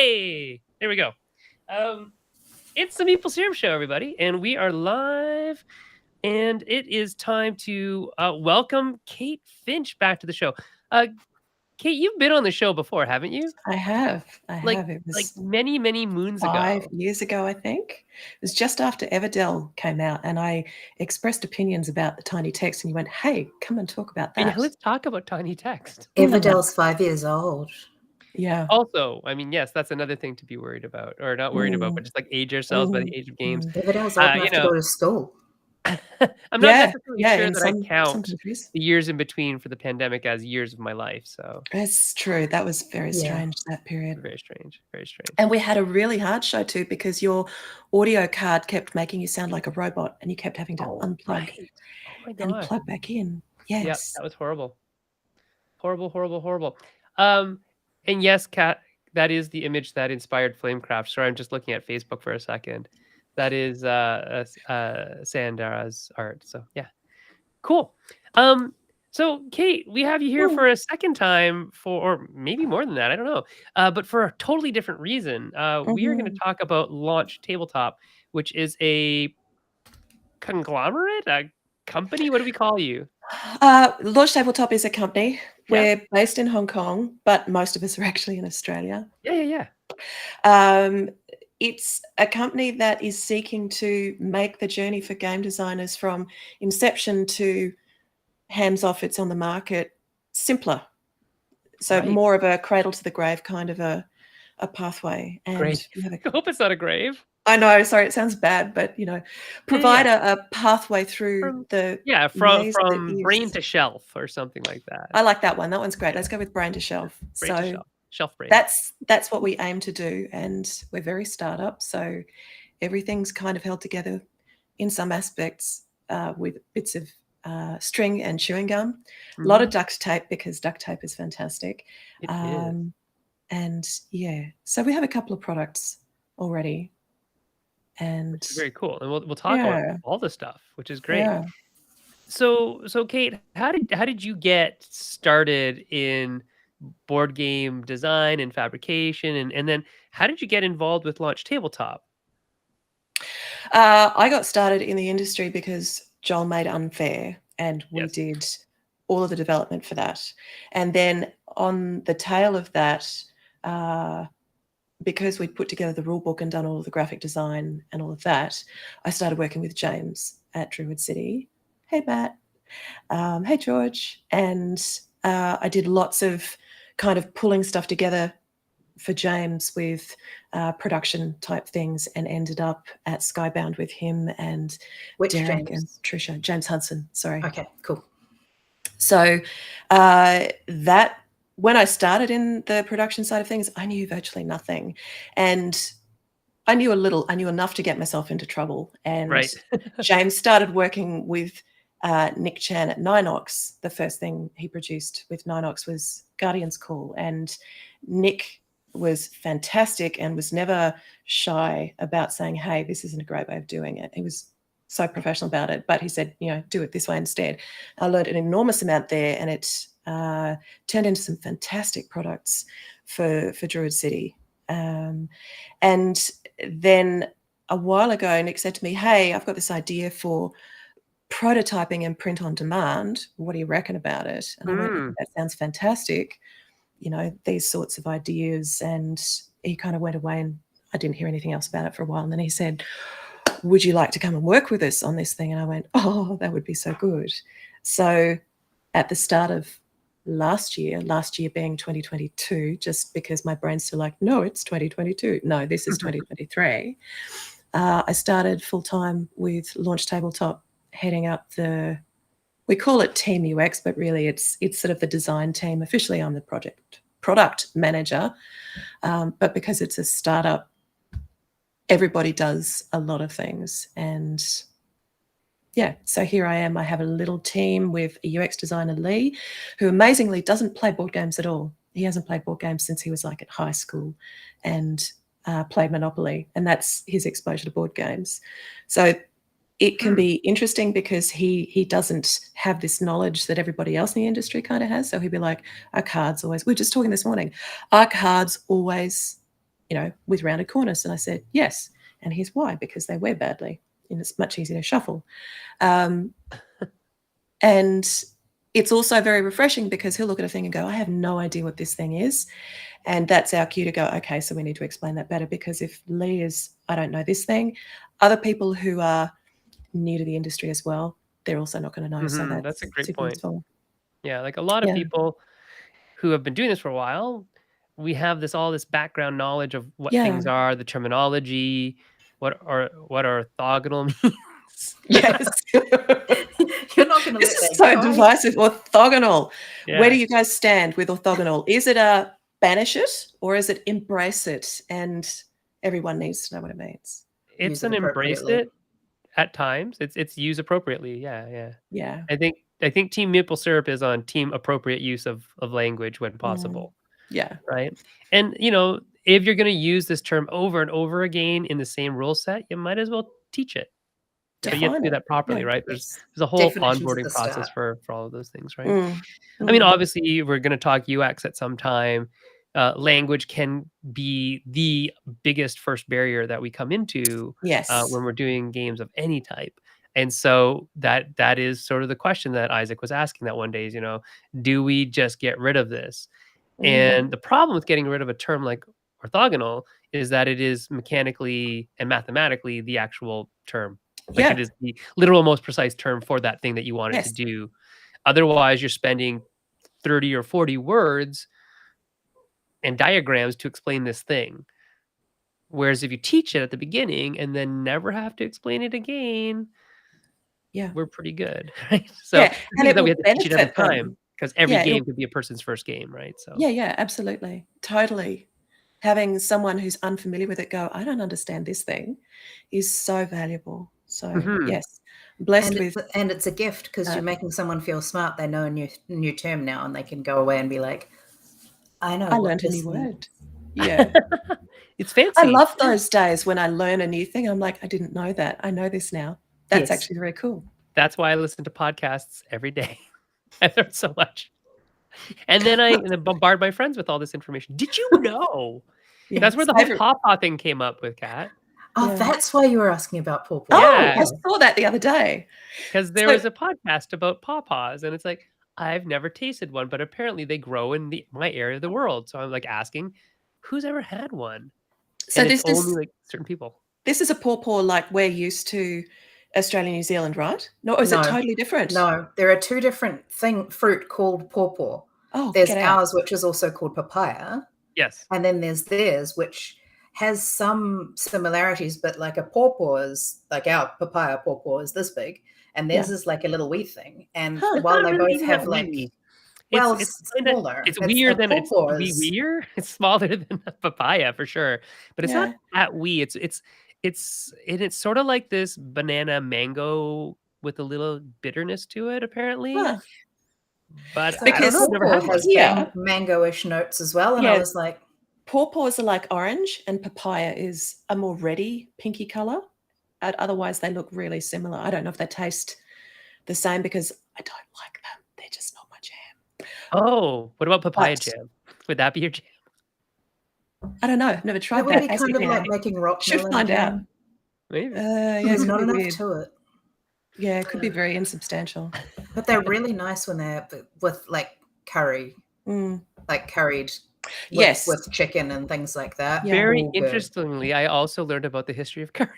Hey, there we go. It's the Maple Syrup Show, everybody, and we are live. And it is time to welcome Kate Finch back to the show. Kate, you've been on the show before, haven't you? I have. Like It was many, many moons 5 ago. years ago, I think. It was just after Everdell came out, and I expressed opinions about the tiny text, and you went, "Hey, come and talk about Yeah, that." let's talk about tiny text. Everdell's 5 years old. Yeah. Also, I mean, yes, that's another thing to be worried about, or not worried about, but just like age ourselves by the age of games. Everdell's old enough to go to school. I'm not necessarily sure in that some I count countries. the years in between for the pandemic as years of my life. So It's true. That was very Yeah. strange, that period. very strange, very strange. And we had a really hard show too, because your audio card kept making you sound like a robot, and you kept having to unplug Right. Oh my and god. plug back in. Yeah, Yes. that was horrible. Horrible, horrible, horrible. And yes, Kat, that is the image that inspired Flamecraft. Sorry, I'm just looking at Facebook for a second. That is Sandara's art. So yeah, cool. So Kate, we have you here for a second time or maybe more than that. I don't know. But for a totally different reason. We are going to talk about Launch Tabletop, which is a conglomerate, a company. What do we call you? Launch Tabletop is a company. Yeah. We're based in Hong Kong, but most of us are actually in Australia. Yeah. It's a company that is seeking to make the journey for game designers from inception to hands off, it's on the market, simpler. So Right. more of a cradle to the grave kind of a pathway. And Great. I hope it's not a grave. I know, sorry, it sounds bad, but provide a pathway through from brain to shelf or something like that. I like that one. That one's great. Let's go with brain to shelf. Brain to shelf. Shelf brain. That's what we aim to do, and we're very startup, so everything's kind of held together in some aspects with bits of string and chewing gum, a lot of duct tape, because duct tape is fantastic. It is. And yeah, so we have a couple of products already, and which is very cool. And we'll talk about all the stuff, which is great. Yeah. So Kate, how did you get started in board game design and fabrication, and then how did you get involved with Launch Tabletop? I got started in the industry because Joel made Unfair, and we did all of the development for that. And then on the tail of that, because we'd put together the rule book and done all of the graphic design and all of that, I started working with James at Druid City. Hey, Matt. Hey, George. And I did lots of kind of pulling stuff together for James with production type things, and ended up at Skybound with him and Derek and Trisha. James Hudson, sorry. Okay, cool. So that, when I started in the production side of things, I knew virtually nothing. And I knew enough to get myself into trouble. And James started working with Nick Chan at Ninox. The first thing he produced with Ninox was Guardian's Call. And Nick was fantastic and was never shy about saying, hey, this isn't a great way of doing it. He was so professional about it, but he said, do it this way instead. I learned an enormous amount there, and it turned into some fantastic products for Druid City. And then a while ago, Nick said to me, hey, I've got this idea for prototyping and print on demand. What do you reckon about it? And I went, that sounds fantastic. These sorts of ideas. And he kind of went away, and I didn't hear anything else about it for a while. And then he said, would you like to come and work with us on this thing? And I went, oh, that would be so good. So at the start of last year being 2022, just because my brain's still like, no, it's 2022. No, this is 2023. I started full-time with Launch Tabletop, heading up we call it Team UX, but really it's sort of the design team. Officially, I'm the product manager, but because it's a startup, everybody does a lot of things. And yeah, so here I am. I have a little team with a UX designer, Lee, who amazingly doesn't play board games at all. He hasn't played board games since he was like at high school, and played Monopoly, and that's his exposure to board games. So it can be interesting because he doesn't have this knowledge that everybody else in the industry kind of has. So he'd be like, our cards always, we were just talking this morning, our cards always with rounded corners? And I said, yes. And here's why, because they wear badly and it's much easier to shuffle. And it's also very refreshing because he'll look at a thing and go, I have no idea what this thing is. And that's our cue to go, okay, so we need to explain that better, because if Lee is, I don't know this thing, other people who are new to the industry as well, they're also not going to know. So That's a that's great super point. useful. Yeah, like a lot of people who have been doing this for a while, we have all this background knowledge of what things are, the terminology, what orthogonal means. Yes. You're not going to This let is that so go. divisive. Orthogonal. Yeah. Where do you guys stand with orthogonal? Is it a banish it or is it embrace it? And everyone needs to know what it means. It's Use an it embrace appropriately. it at times. It's used appropriately. Yeah. Yeah. I think Team Maple Syrup is on team appropriate use of language when possible. Yeah. Right. And if you're going to use this term over and over again in the same rule set, you might as well teach it. But you have to do that properly, right? There's a whole Definitions at onboarding the process start. for all of those things, right? Mm. I mean, obviously, we're going to talk UX at some time. Language can be the biggest first barrier that we come into Yes. when we're doing games of any type. And so that is sort of the question that Isaac was asking that one day is, do we just get rid of this? And the problem with getting rid of a term like orthogonal is that it is mechanically and mathematically the actual term. Like it is the literal most precise term for that thing that you want it to do. Otherwise, you're spending 30 or 40 words and diagrams to explain this thing. Whereas if you teach it at the beginning and then never have to explain it again, we're pretty good, right? So and it that we will have to teach it every benefit them. time because every game could be a person's first game, right? So yeah, absolutely, totally. Having someone who's unfamiliar with it go, I don't understand this thing, is so valuable. So yes, blessed with, and it's a gift because you're making someone feel smart. They know a new term now, and they can go away and be like, I learned a new word. Yeah. It's fancy. I love those days when I learn a new thing. I'm like, I didn't know that. I know this now. That's actually very cool. That's why I listen to podcasts every day. I learn so much. And then I bombard my friends with all this information. Did you know? That's where the whole pawpaw thing came up with, Kat. Oh, that's why you were asking about pawpaw. Oh, I saw that the other day. Because there was a podcast about pawpaws, and it's like, I've never tasted one, but apparently they grow in my area of the world. So I'm like asking, who's ever had one? So and this it's is only like certain people. This is a pawpaw like we're used to Australia, New Zealand, right? No, is it totally different? No, there are two different fruit called pawpaw. Oh, there's ours, which is also called papaya. Yes. And then there's theirs, which has some similarities, but like a pawpaw is like our papaya pawpaw is this big, and theirs is like a little wee thing. And while they both have like, it's smaller. It's weird than it's weird. It's smaller than a papaya for sure, but it's not that wee. It's sort of like this banana mango with a little bitterness to it, apparently. But because I don't know, pawpaw has mango-ish notes as well, and I was like, pawpaws are like orange, and papaya is a more reddy, pinky color. Otherwise, they look really similar. I don't know if they taste the same because I don't like them. They're just not my jam. Oh, what about papaya jam? Would that be your jam? I don't know. I've never tried that. It would be kind of like making rock Should find out. Maybe. There's not enough to it. Yeah, it could be very insubstantial. But they're really nice when they're with like curry, like curried. With chicken and things like that. Yeah. Very interestingly, I also learned about the history of curry.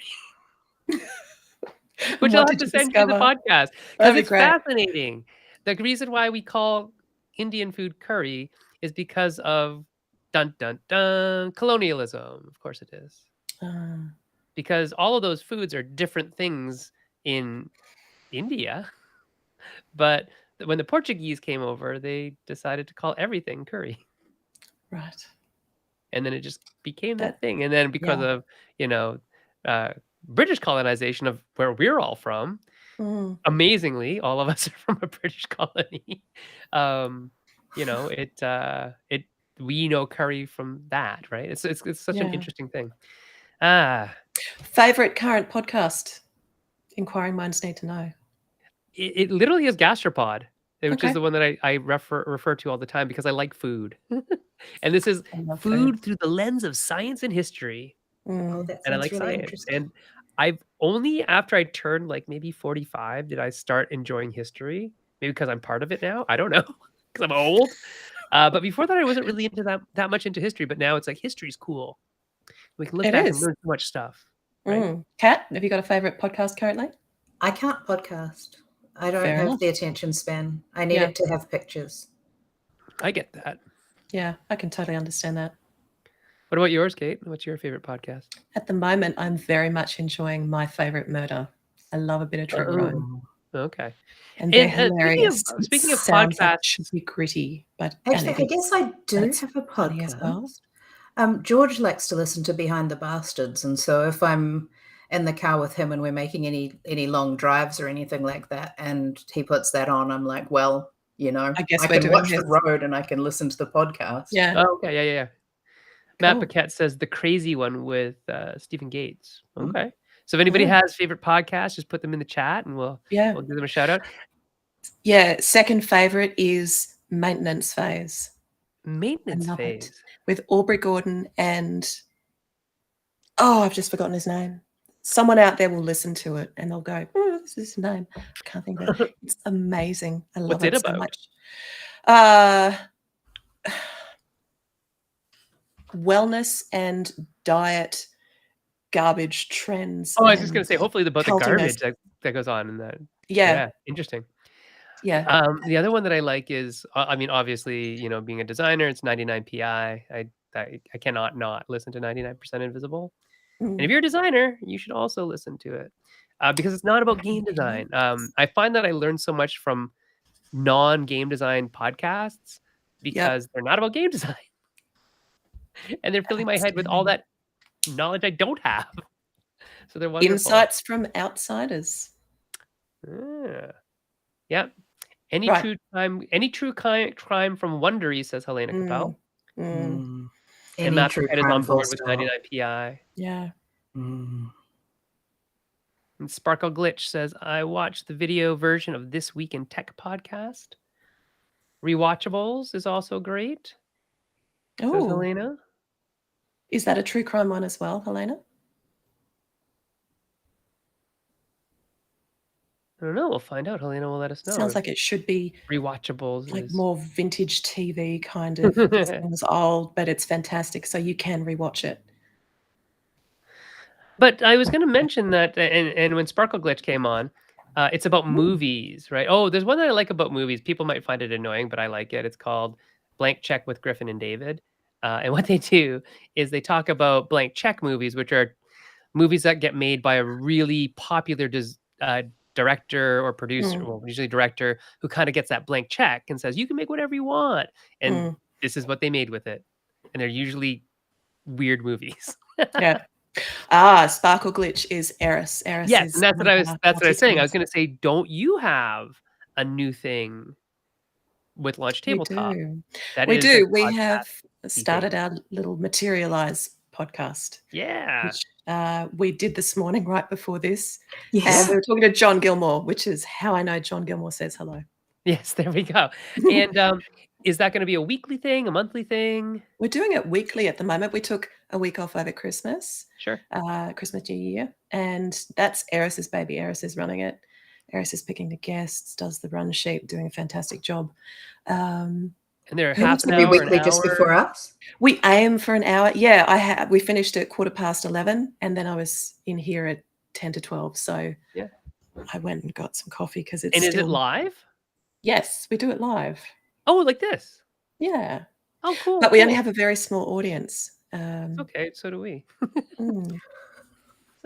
Which I'll have to send you the podcast because it's fascinating. The reason why we call Indian food curry is because of dun dun dun colonialism. Of course it is. Because all of those foods are different things in India. But when the Portuguese came over, they decided to call everything curry. Right. And then it just became that thing. And then because of, British colonization of where we're all from, amazingly, all of us are from a British colony. We know curry from that, right? It's such an interesting thing. Favorite current podcast? Inquiring minds need to know. It literally is Gastropod. which is Okay. the one that I refer to all the time because I like food. And this is I love food. food through the lens of science and history, Oh, Mm. that and I sounds like really science. interesting. And I've only after I turned like maybe 45 did I start enjoying history. Maybe because I'm part of it now. I don't know because I'm old. But before that, I wasn't really into that much into history. But now it's like history's cool. We can look It back and is. learn so much stuff, right? Mm. Kat, have you got a favorite podcast currently? I can't podcast. I don't Fair have enough. the attention span. I need Yeah. it to have pictures. I get that. Yeah, I can totally understand that. What about yours, Kate? What's your favorite podcast? At the moment, I'm very much enjoying My Favorite Murder. I love a bit of true crime. Oh, okay. And they're And hilarious. It speaking of sounds like it podcasts, should be gritty, and Actually, it I is, guess I but do it's have a funny as well. podcast. George likes to listen to Behind the Bastards, and so if I'm in the car with him and we're making any long drives or anything like that, and he puts that on, I'm like, well, I guess I we're can doing watch this. the road and I can listen to the podcast. Yeah, oh, okay, yeah. Matt cool. Paquette says the crazy one with Stephen Gates. Mm. Okay. So if anybody Mm. has favorite podcasts, just put them in the chat and we'll Yeah. give them a shout out. Yeah, second favorite is Maintenance Phase. Maintenance love it. phase. With Aubrey Gordon and I've just forgotten his name. Someone out there will listen to it and they'll go, "Oh, this is his name." I can't think of it. It's amazing. I love What's it it so about? much. Wellness and diet garbage trends. Oh, I was just and gonna say, hopefully about the cultiness. garbage that goes on in that. Yeah, Yeah, interesting. yeah. The other one that I like is, I mean, obviously, being a designer, it's 99 PI. I cannot not listen to 99% Invisible. And if Mm. you're a designer, you should also listen to it because it's not about game design. I find that I learn so much from non-game design podcasts Yep, because they're not about game design, and they're filling my head with all outstanding. that knowledge I don't have. So they're wonderful. Insights from outsiders. Yeah. Any Right. true crime from Wondery, says Helena Capel. Mm. And Matt Paquette is on board with 99 PI. Yeah. And Sparkle Glitch says, I watched the video version of This Week in Tech podcast. Rewatchables is also great, says Oh, Helena. is that a true crime one as well, Helena? I don't know. We'll find out. Helena will let us know. Sounds like it should be Rewatchables like is more vintage TV kind of. This one's old, but it's fantastic, so you can rewatch it. But I was going to mention that, and when Sparkle Glitch came on, it's about movies, right? Oh, there's one that I like about movies. People might find it annoying, but I like it. It's called Blank Check with Griffin and David. And what they do is they talk about blank check movies, which are movies that get made by a really popular director or producer, well, usually director, who kind of gets that blank check and says, you can make whatever you want. And this is what they made with it. And they're usually weird movies. Yeah. Sparkle Glitch is Eris. Eris Yes, is and that's what I was saying. I was multi-cast. going to say, don't you have a new thing with Launch We Tabletop? do. That We is do. a We podcast have thing. started our little Materialize podcast, Yeah. which we did this morning right before this. And Yes. we were talking to John Gilmore, which is how I know John Gilmore says hello. Yes, there we go. And is that going to be a weekly thing, a monthly thing? We're doing it weekly at the moment. We took a week off over Christmas, Sure. Christmas, New Year, and that's Eris's baby. Eris is running it. Eris is picking the guests, does the run sheet, doing a fantastic job. And they're Who half wants an to be hour, weekly an just hour. before us? We aim for an hour. Yeah, we finished at 11:15, and then I was in here at 10 to 12. So yeah, I went and got some coffee because it's. And still... is it live? Yes, we do it live. Oh, like this? Yeah. Oh, cool. But we only have a very small audience. Okay, so do we. Mm.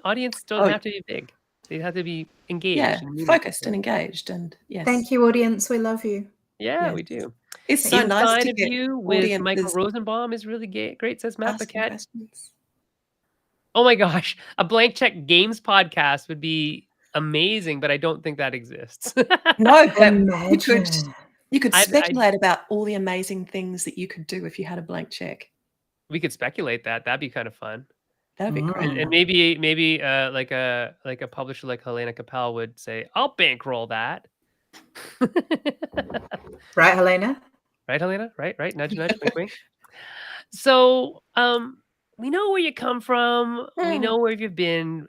Audience don't have to be big. They have to be engaged. Yeah, focused and engaged. And yes. Thank you, audience. We love you. Yeah, Yes. we do. It's so nice Inside to of get You with Michael audiences Rosenbaum is really great, says Matt asking Paquette. questions. Oh my gosh, a Blank Check Games podcast would be amazing, but I don't think that exists. No, but Imagine. you could speculate about all the amazing things that you could do if you had a blank check. We could speculate that. That'd be kind of fun. That'd be great. And maybe like a publisher like Helena Capel would say, "I'll bankroll that." Right, Helena? Right, Helena? Right, right. Nudge, nudge, wink, wink. So, we know where you come from. We Mm, know where you've been,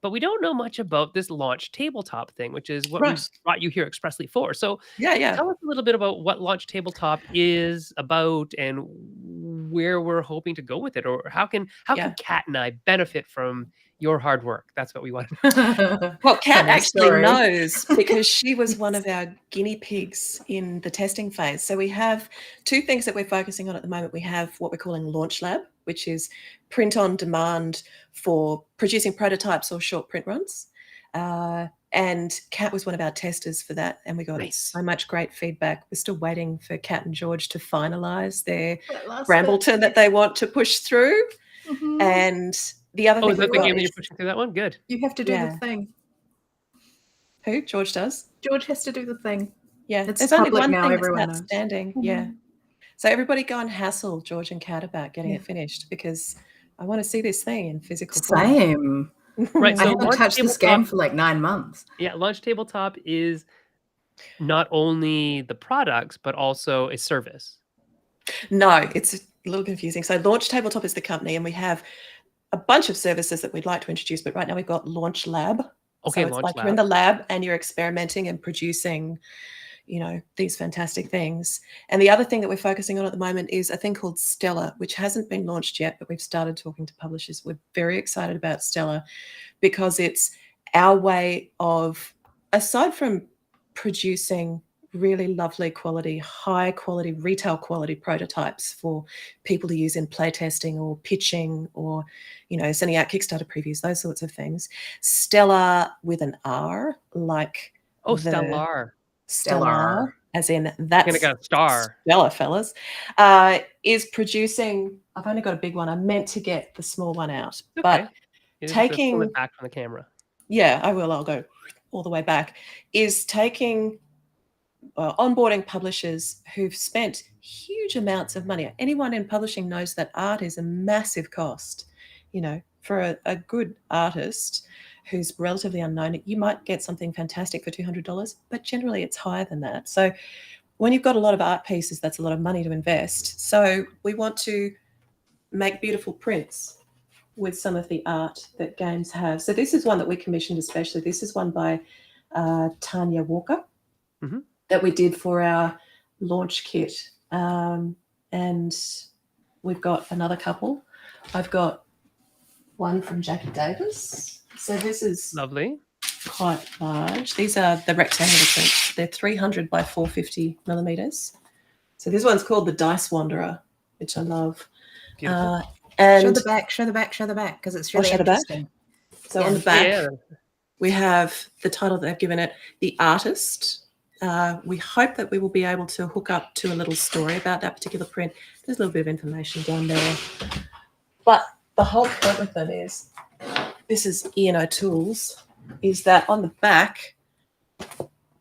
but we don't know much about this Launch Tabletop thing, which is what we right. brought you here expressly for. So, Yeah, yeah, tell us a little bit about what Launch Tabletop is about and where we're hoping to go with it, or how can yeah. Kat and I benefit from your hard work? That's what we want. Well, Kat Funny actually story. knows because she was one of our guinea pigs in the testing phase. So we have two things that we're focusing on at the moment. We have what we're calling Launch Lab, which is print on demand for producing prototypes or short print runs. And Kat was one of our testers for that, and we got Nice. so much great feedback. We're still waiting for Kat and George to finalise their That last Brambleton that they want to push through. Mhm. And the other Oh, thing is that we've the got game that is, you're pushing through that one? Good. You have to do the yeah, thing. who? George does? George has to do the thing. Yeah, It's there's only public one now, thing that's everyone knows. outstanding. Yeah. So everybody go and hassle George and Kat about getting Yeah. it finished because I want to see this thing in physical form. Same. Right, I so haven't Launch touched this Tabletop game for like 9 months. Yeah, Launch Tabletop is not only the products, but also a service. No, it's a little confusing. So Launch Tabletop is the company, and we have a bunch of services that we'd like to introduce, but right now we've got Launch Lab. Okay, So it's Launch like you're in Lab. the lab and you're experimenting and producing, these fantastic things. And the other thing that we're focusing on at the moment is a thing called Stella, which hasn't been launched yet, but we've started talking to publishers. We're very excited about Stella because it's our way of, aside from producing really lovely quality, high quality, retail quality prototypes for people to use in playtesting or pitching or, sending out Kickstarter previews, those sorts of things. Stella with an R, like Oh, the Stellar. Stellar, as in Gonna that's got a star. Stella, fellas, is producing. I've only got a big one. I meant to get the small one out, Okay. but You just have to pull taking, it back from the camera. yeah, I will. I'll go all the way back. Is taking onboarding publishers who've spent huge amounts of money. Anyone in publishing knows that art is a massive cost. For a good artist who's relatively unknown, you might get something fantastic for $200, but generally it's higher than that. So when you've got a lot of art pieces, that's a lot of money to invest. So we want to make beautiful prints with some of the art that games have. So this is one that we commissioned especially. This is one by Tanya Walker that we did for our launch kit. And we've got another couple. I've got one from Jackie Davis. So this is Lovely. quite large. These are the rectangular prints. They're 300 by 450 millimeters. So this one's called the Dice Wanderer, which I love. Beautiful. And show the back, because it's really interesting. So on the back, we have the title that they've given it, The Artist. We hope that we will be able to hook up to a little story about that particular print. There's a little bit of information down there. But the whole point with them is, this is E&O Tools, is that on the back,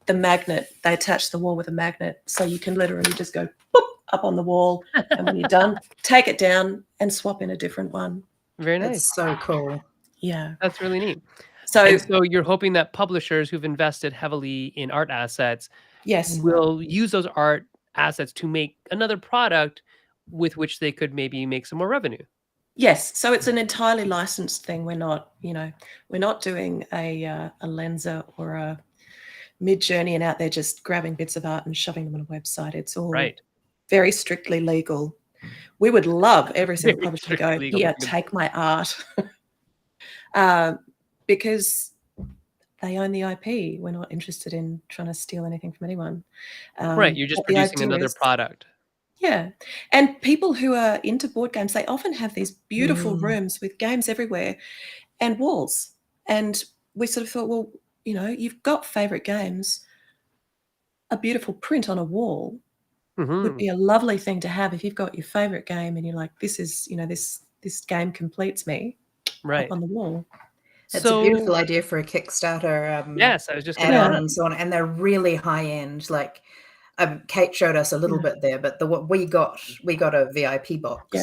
the magnet, they attach the wall with a magnet. So you can literally just go boop, up on the wall. And when you're done, take it down and swap in a different one. Very nice. It's so cool. Yeah. That's really neat. So you're hoping that publishers who've invested heavily in art assets yes, will use those art assets to make another product with which they could maybe make some more revenue. Yes, so it's an entirely licensed thing. We're not doing a Lenser or a Mid-Journey and out there just grabbing bits of art and shoving them on a website. It's all very strictly legal. We would love every single publisher to go, here, take my art. Because they own the IP. We're not interested in trying to steal anything from anyone. Right, you're just producing another product. Yeah. And people who are into board games, they often have these beautiful rooms with games everywhere and walls. And we sort of thought, well, you've got favorite games. A beautiful print on a wall would be a lovely thing to have if you've got your favorite game and you're like, this is, this game completes me up on the wall. It's a beautiful idea for a Kickstarter. Yes, I was just add-on and so on, and they're really high end. Like Kate showed us a little bit there, but we got a VIP box,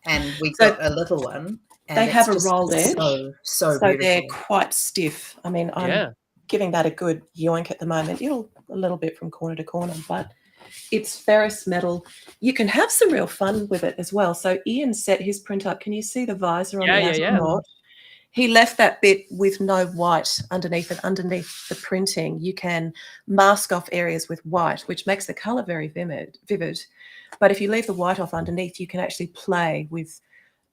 and we got a little one. And they have a rolled edge, so beautiful. They're quite stiff. I mean, I'm giving that a good yoink at the moment. A little bit from corner to corner, but it's ferrous metal. You can have some real fun with it as well. So Ian set his print up. Can you see the visor on the astronaut? He left that bit with no white underneath it. Underneath the printing, you can mask off areas with white, which makes the color very vivid. But if you leave the white off underneath, you can actually play with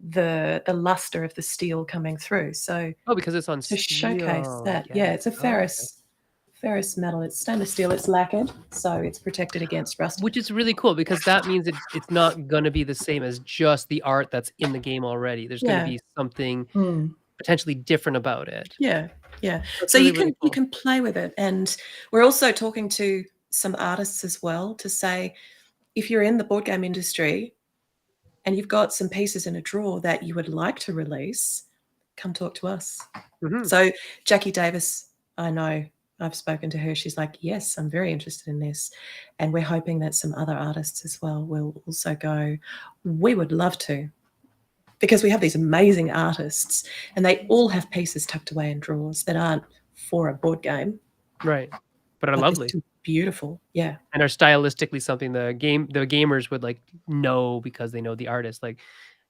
the luster of the steel coming through. So because it's on to steel. showcase that, it's a ferrous metal. It's stainless steel. It's lacquered, so it's protected against rust. Which is really cool because that means it's not going to be the same as just the art that's in the game already. There's going to be something potentially different about it. Yeah. That's so really, you can really cool. you can play with it, and we're also talking to some artists as well to say, if you're in the board game industry and you've got some pieces in a drawer that you would like to release, come talk to us. So Jackie Davis, I know, I've spoken to her. She's like, yes, I'm very interested in this. And we're hoping that some other artists as well will also go, we would love to. Because we have these amazing artists and they all have pieces tucked away in drawers that aren't for a board game. Right. But are lovely. Beautiful. Yeah. And are stylistically something the gamers would like know because they know the artist. Like,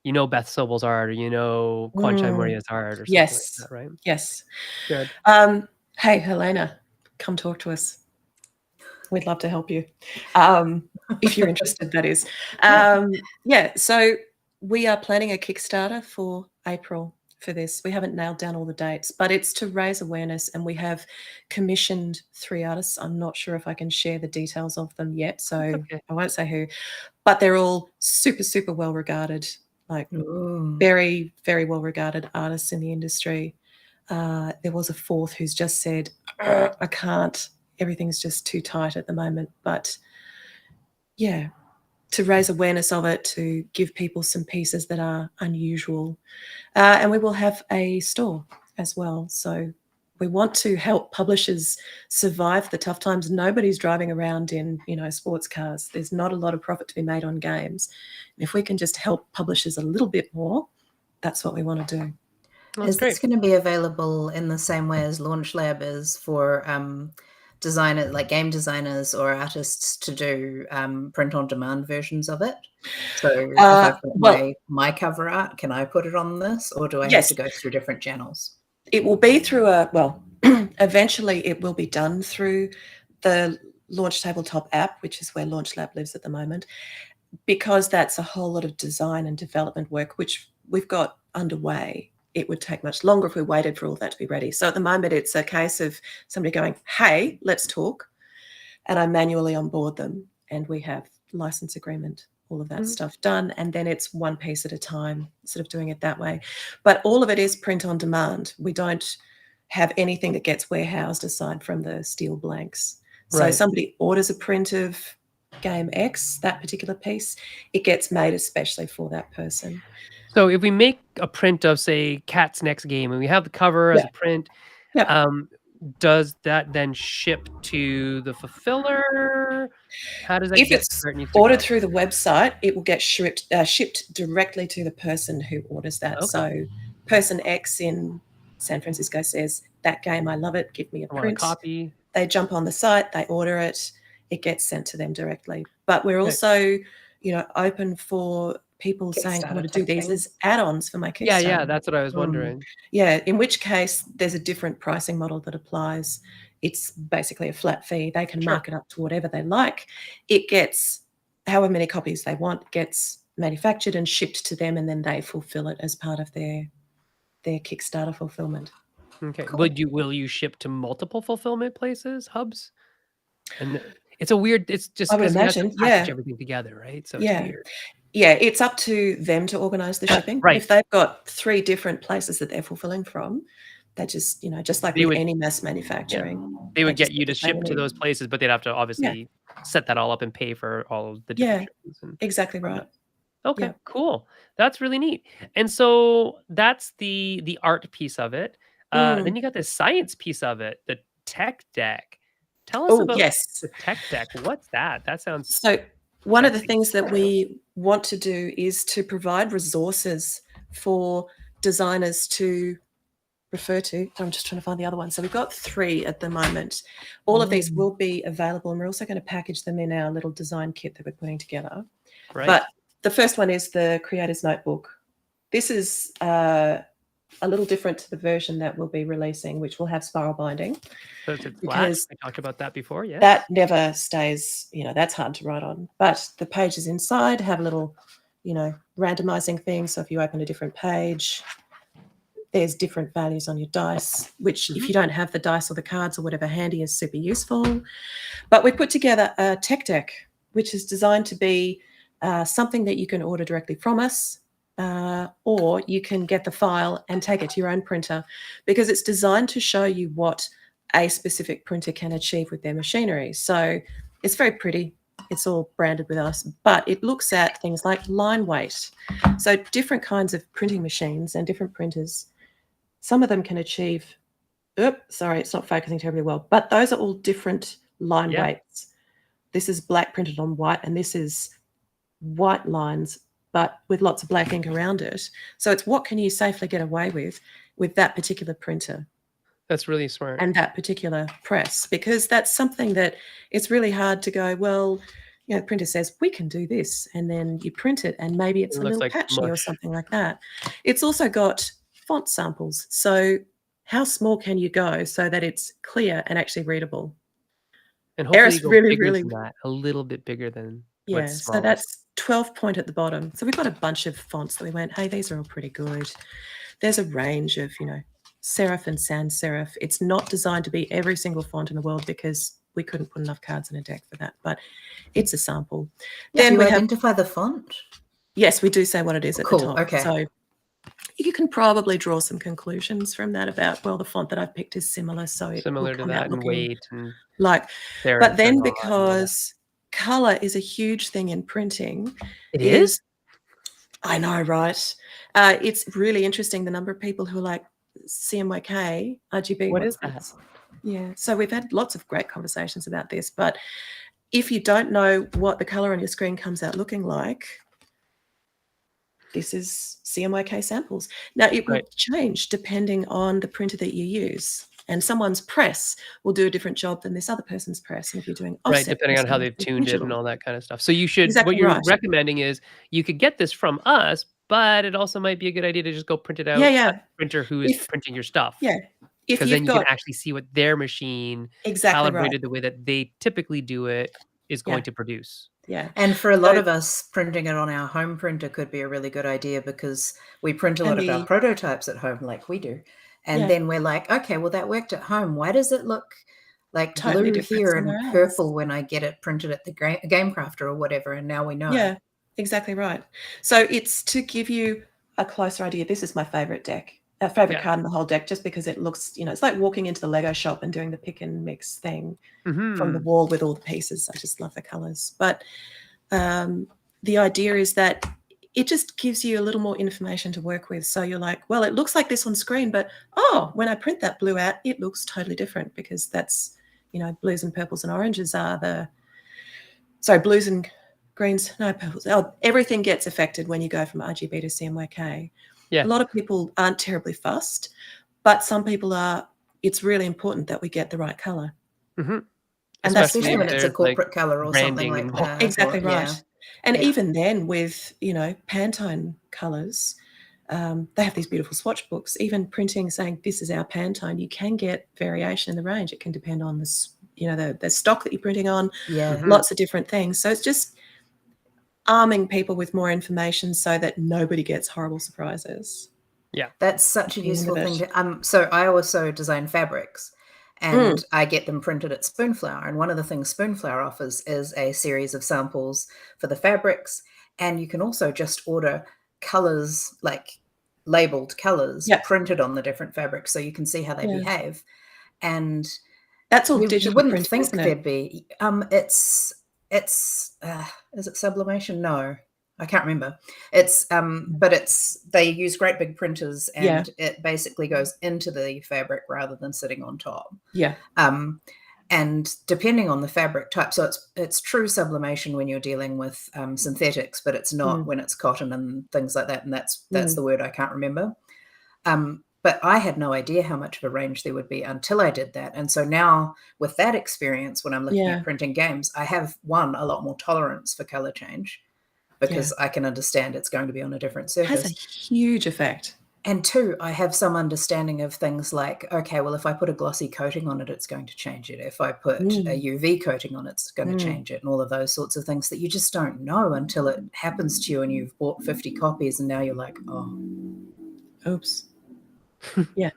Beth Sobel's art, or Quan Chai Moria's art or something like that, right? Yes. Good. Hey, Helena, come talk to us. We'd love to help you. If you're interested, that is. So we are planning a Kickstarter for April for this. We haven't nailed down all the dates, but it's to raise awareness, and we have commissioned 3 artists. I'm not sure if I can share the details of them yet, so I won't say who, but they're all super, super well regarded, like very, very well regarded artists in the industry. There was a 4th who's just said, I can't, everything's just too tight at the moment, but yeah, to raise awareness of it, to give people some pieces that are unusual. And we will have a store as well. So we want to help publishers survive the tough times. Nobody's driving around in, sports cars. There's not a lot of profit to be made on games. And if we can just help publishers a little bit more, that's what we want to do. Is this going to be available in the same way as Launch Lab is for designers, like game designers or artists, to do print-on-demand versions of it? So if I've got my cover art, can I put it on this, or do I have to go through different channels? It will be through eventually it will be done through the Launch Tabletop app, which is where Launch Lab lives at the moment, because that's a whole lot of design and development work, which we've got underway. It would take much longer if we waited for all that to be ready. So at the moment, it's a case of somebody going, hey, let's talk. And I manually onboard them, and we have license agreement, all of that stuff done. And then it's one piece at a time, sort of doing it that way. But all of it is print on demand. We don't have anything that gets warehoused aside from the steel blanks. So somebody orders a print of game X, that particular piece, it gets made especially for that person. So if we make a print of, say, Cat's next game, and we have the cover as a print, does that then ship to the fulfiller? How does that if it's ordered through the website, it will get shipped directly to the person who orders that. So person X in San Francisco says, that game, I love it, give me a print. I want a copy. They jump on the site, they order it, it gets sent to them directly. But we're also, open for people saying, I want to do these as add-ons for my Kickstarter. Yeah, that's what I was wondering. In which case there's a different pricing model that applies. It's basically a flat fee. They can mark it up to whatever they like. It gets however many copies they want, gets manufactured and shipped to them, and then they fulfill it as part of their Kickstarter fulfillment. Okay. Cool. Will you ship to multiple fulfillment places, hubs? And it's just I would imagine, you have to package everything together, right? So it's weird. Yeah, it's up to them to organize the shipping. If they've got 3 different places that they're fulfilling from, they just, just like with any mass manufacturing. They would get you to ship to those places, but they'd have to obviously set that all up and pay for all of the different shipments. Exactly right. Okay, cool. That's really neat. And so that's the art piece of it. Then you got the science piece of it, the tech deck. Tell us about the tech deck. What's that? That sounds one of the things that we want to do is to provide resources for designers to refer to. I'm just trying to find the other one. So we've got 3 at the moment. All of these will be available, and we're also going to package them in our little design kit that we're putting together. Right. But the first one is the Creator's Notebook. This is a little different to the version that we'll be releasing, which will have spiral binding. So it's flat. We talked about that before, yes. That never stays, that's hard to write on. But the pages inside have a little, randomizing thing. So if you open a different page, there's different values on your dice, which if you don't have the dice or the cards or whatever handy is super useful. But we put together a tech deck, which is designed to be something that you can order directly from us, or you can get the file and take it to your own printer, because it's designed to show you what a specific printer can achieve with their machinery. So it's very pretty. It's all branded with us, but it looks at things like line weight. So different kinds of printing machines and different printers, some of them can achieve, sorry, it's not focusing terribly well, but those are all different line weights. This is black printed on white, and this is white lines, but with lots of black ink around it. So it's what can you safely get away with that particular printer. That's really smart. And that particular press, because that's something that it's really hard to go, well, the printer says we can do this, and then you print it and maybe it's a little patchy or something like that. It's also got font samples. So how small can you go so that it's clear and actually readable? And hopefully go bigger than that, a little bit bigger than what's smallest. So that's 12 point at the bottom. So we've got a bunch of fonts that we went, hey, these are all pretty good. There's a range of, serif and sans serif. It's not designed to be every single font in the world because we couldn't put enough cards in a deck for that, but it's a sample. Then we identify the font? Yes, we do say what it is at the top. Okay. So you can probably draw some conclusions from that about, well, the font that I've picked is similar, so it similar to that and weight and but then because color is a huge thing in printing. It is? I know, right? It's really interesting the number of people who are like, CMYK, RGB. What is that? Yeah, so we've had lots of great conversations about this, but if you don't know what the color on your screen comes out looking like, this is CMYK samples. Now, it will change depending on the printer that you use, and someone's press will do a different job than this other person's press. And if you're doing offset, depending on how they've tuned it and all that kind of stuff. So you should, what you're recommending is you could get this from us, but it also might be a good idea to just go print it out at the printer who is printing your stuff. Yeah. Because then you can actually see what their machine calibrated the way that they typically do it is going to produce. Yeah. And for a lot of us, printing it on our home printer could be a really good idea because we print a lot of our prototypes at home like we do. And then we're like, okay, well, that worked at home. Why does it look like totally blue here and purple when I get it printed at the Game Crafter or whatever? And now we know. Yeah, exactly right. So it's to give you a closer idea. This is my favorite deck. Our favorite card in the whole deck, just because it looks, it's like walking into the Lego shop and doing the pick and mix thing from the wall with all the pieces. I just love the colors. But the idea is that it just gives you a little more information to work with. So you're like, well, it looks like this on screen, but when I print that blue out, it looks totally different because that's, blues and purples and oranges are blues and greens, no, purples. Everything gets affected when you go from RGB to CMYK. Yeah. A lot of people aren't terribly fussed, but some people are. It's really important that we get the right color. And especially when it's a corporate color or something like that. Exactly right. Yeah. And even then with, Pantone colors, they have these beautiful swatch books. Even printing saying this is our Pantone, you can get variation in the range. It can depend on the stock that you're printing on. Yeah. Lots of different things. So it's just arming people with more information so that nobody gets horrible surprises. Yeah. That's such a useful thing. So I also design fabrics and I get them printed at Spoonflower. And one of the things Spoonflower offers is a series of samples for the fabrics. And you can also just order colors, like labeled colors printed on the different fabrics so you can see how they behave. And that's all digital. You wouldn't think there'd be. Is it sublimation? No, I can't remember. It's but they use great big printers and it basically goes into the fabric rather than sitting on top. Yeah. And depending on the fabric type, so it's true sublimation when you're dealing with synthetics, but it's not when it's cotton and things like that. And that's the word I can't remember. But I had no idea how much of a range there would be until I did that. And so now with that experience, when I'm looking at printing games, I have a lot more tolerance for color change because I can understand it's going to be on a different surface. Has a huge effect. And two, I have some understanding of things like, okay, well, if I put a glossy coating on it, it's going to change it. If I put a UV coating on it, it's going to change it, and all of those sorts of things that you just don't know until it happens to you and you've bought 50 copies and now you're like, oh. Oops. Yeah,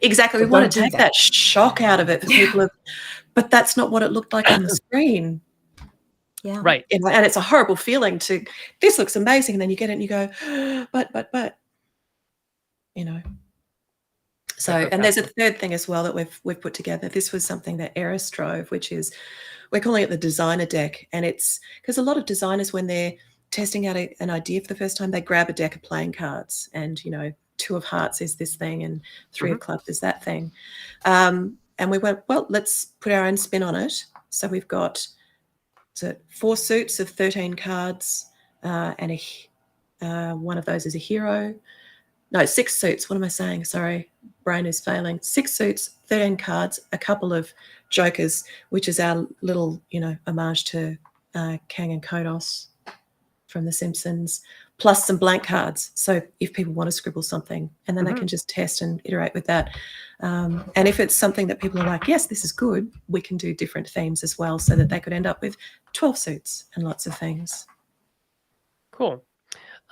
exactly. We want to take that shock out of it for people, but that's not what it looked like on the screen. Yeah. Right. And it's a horrible feeling to, this looks amazing, and then you get it and you go, but, you know. So, and there's a third thing as well that we've put together. This was something that Eris drove, which is, we're calling it the designer deck. And it's because a lot of designers, when they're testing out an idea for the first time, they grab a deck of playing cards, and, you know, 2 of hearts is this thing and 3 of clubs is that thing. And we went, well, let's put our own spin on it. So we've got 4 suits of 13 cards, and one of those is a hero. No, 6 suits. What am I saying? Sorry, brain is failing. 6 suits, 13 cards, a couple of jokers, which is our little, you know, homage to Kang and Kodos from The Simpsons, plus some blank cards. So if people want to scribble something, and then they can just test and iterate with that. And if it's something that people are like, yes, this is good, we can do different themes as well, so that they could end up with 12 suits and lots of things. Cool.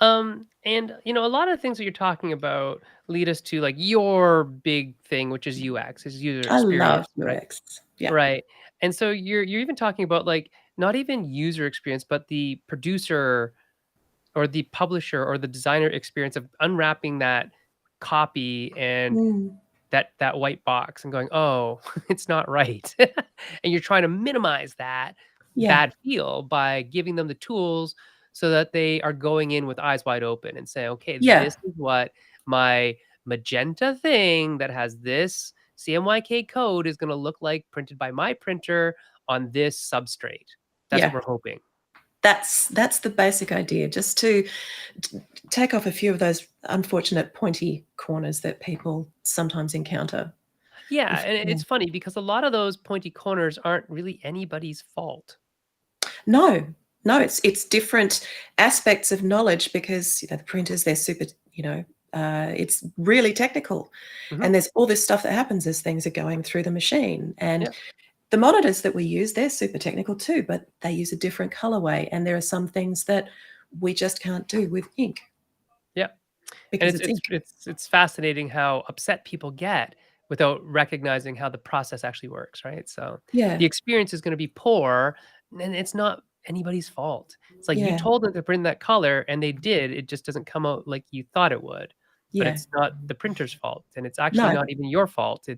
And you know, a lot of things that you're talking about lead us to like your big thing, which is UX, is user experience. I love UX. Right? Yeah. Right. And so you're even talking about like not even user experience, but the producer or the publisher or the designer experience of unwrapping that copy and that white box and going, oh, it's not right. And you're trying to minimize that bad feel by giving them the tools so that they are going in with eyes wide open and say, okay, this is what my magenta thing that has this CMYK code is going to look like printed by my printer on this substrate. That's what we're hoping. That's the basic idea, just to take off a few of those unfortunate pointy corners that people sometimes encounter. Yeah, and it's funny because a lot of those pointy corners aren't really anybody's fault. No, it's different aspects of knowledge, because, you know, the printers, they're super, you know, it's really technical, and there's all this stuff that happens as things are going through the machine, and the monitors that we use, they're super technical too, but they use a different colorway, and there are some things that we just can't do with ink. Yeah, because and it's ink. it's fascinating how upset people get without recognizing how the process actually works, right? So the experience is going to be poor, and it's not anybody's fault. It's like you told them to print that color, and they did. It just doesn't come out like you thought it would. But it's not the printer's fault, and it's actually not even your fault.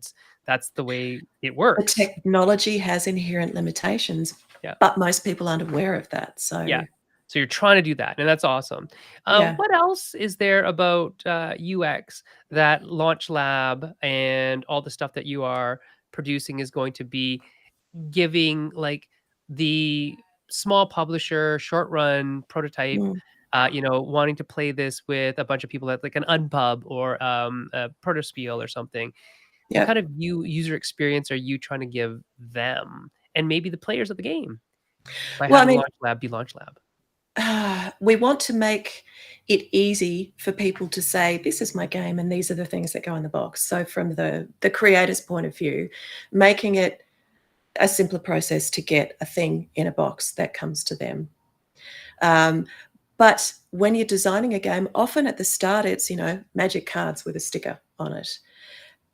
That's the way it works. The technology has inherent limitations, but most people aren't aware of that. So so you're trying to do that, and that's awesome. What else is there about UX that Launch Lab and all the stuff that you are producing is going to be giving, like, the small publisher, short run prototype, you know, wanting to play this with a bunch of people at like an Unpub or a Protospiel or something? What kind of user experience are you trying to give them and maybe the players of the game by having Launch Lab be Launch Lab? We want to make it easy for people to say, this is my game and these are the things that go in the box. So from the creator's point of view, making it a simpler process to get a thing in a box that comes to them. But when you're designing a game, often at the start, it's, you know, magic cards with a sticker on it.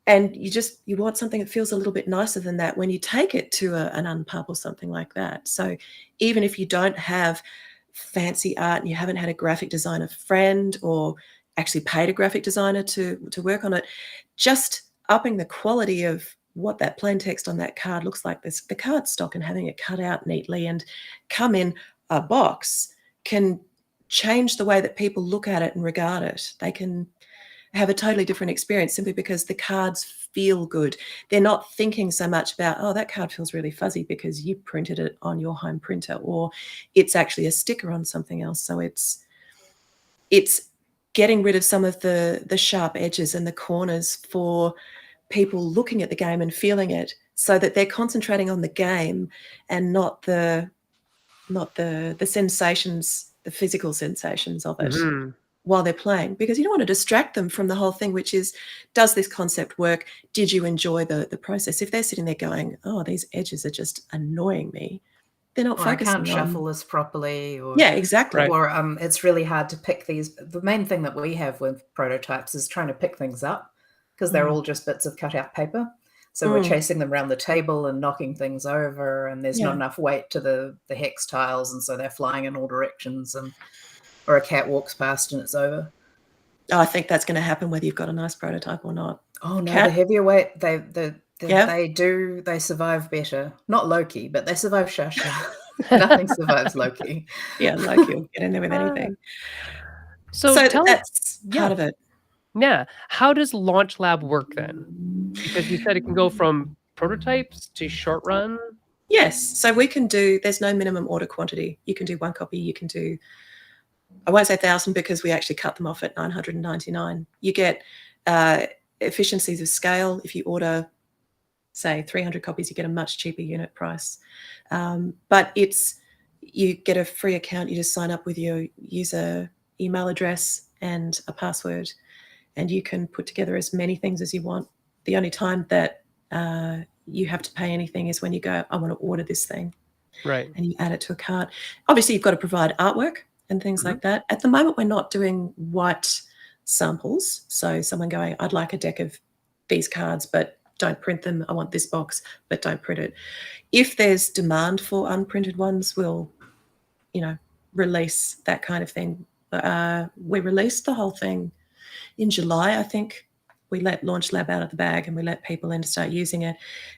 And you want something that feels a little bit nicer than that when you take it to an Unpub or something like that. So even if you don't have fancy art and you haven't had a graphic designer friend or actually paid a graphic designer to work on it, just upping the quality of what that plain text on that card looks like, the card stock, and having it cut out neatly and come in a box can change the way that people look at it and regard it. They can have a totally different experience simply because the cards feel good. They're not thinking so much about, oh, that card feels really fuzzy because you printed it on your home printer, or it's actually a sticker on something else. So it's getting rid of some of the sharp edges and the corners for people looking at the game and feeling it, so that they're concentrating on the game and not the sensations, the physical sensations of it while they're playing, because you don't want to distract them from the whole thing, which is, does this concept work? Did you enjoy the process? If they're sitting there going, oh, these edges are just annoying me, they're not focusing on. I can't shuffle this properly. Or, yeah, exactly. Or it's really hard to pick these. The main thing that we have with prototypes is trying to pick things up, because they're all just bits of cut-out paper. So we're chasing them around the table and knocking things over, and there's not enough weight to the hex tiles, and so they're flying in all directions, or a cat walks past and it's over. I think that's going to happen whether you've got a nice prototype or not. Oh no, the heavier weight, they survive better. Not Loki, but they survive Shasha. Nothing survives Loki. Yeah, Loki will get in there with anything. So that's part of it. Yeah. How does Launch Lab work then? Because you said it can go from prototypes to short run. Yes. So we can do, there's no minimum order quantity. You can do 1 copy. You can do, I won't say 1,000 because we actually cut them off at 999. You get efficiencies of scale. If you order, say, 300 copies, you get a much cheaper unit price. But you get a free account. You just sign up with your user email address and a password, and you can put together as many things as you want. The only time that you have to pay anything is when you go, I want to order this thing. Right. And you add it to a cart. Obviously, you've got to provide artwork and things like that. At the moment, we're not doing white samples. So someone going, I'd like a deck of these cards, but don't print them. I want this box, but don't print it. If there's demand for unprinted ones, we'll, release that kind of thing. We released the whole thing in July, I think. We let Launch Lab out of the bag and we let people in to start using it.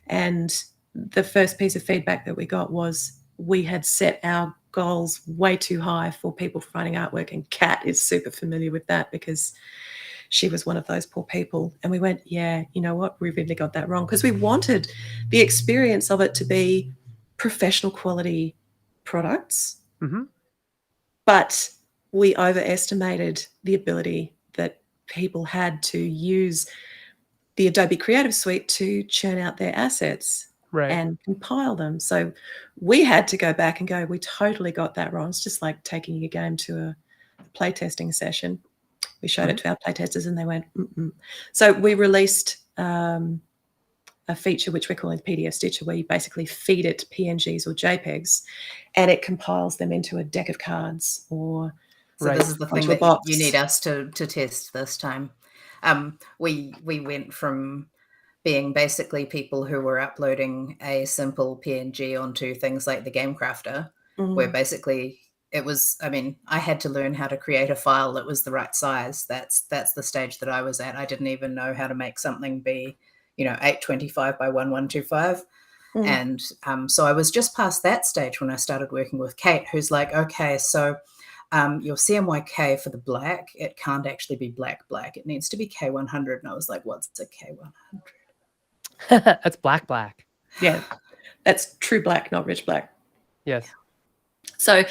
And the first piece of feedback that we got was we had set our goals way too high for people providing artwork, and Kat is super familiar with that because she was one of those poor people. And we went, yeah, you know what, we really got that wrong, because we wanted the experience of it to be professional quality products, but we overestimated the ability that people had to use the Adobe Creative Suite to churn out their assets and compile them. So we had to go back and go, we totally got that wrong. It's just like taking your game to a playtesting session. We showed it to our playtesters and they went, So we released a feature which we're calling PDF Stitcher, where you basically feed it PNGs or JPEGs and it compiles them into a deck of cards or this is the thing that you need us to test this time. We went from being basically people who were uploading a simple PNG onto things like the Game Crafter, where basically it was, I had to learn how to create a file that was the right size. That's the stage that I was at. I didn't even know how to make something be, 825 by 1125. And so I was just past that stage when I started working with Kate, who's like, okay, so your CMYK for the black, it can't actually be black. It needs to be K100. And I was like, what's a K100? That's black. Yeah, that's true black, not rich black. Yes. So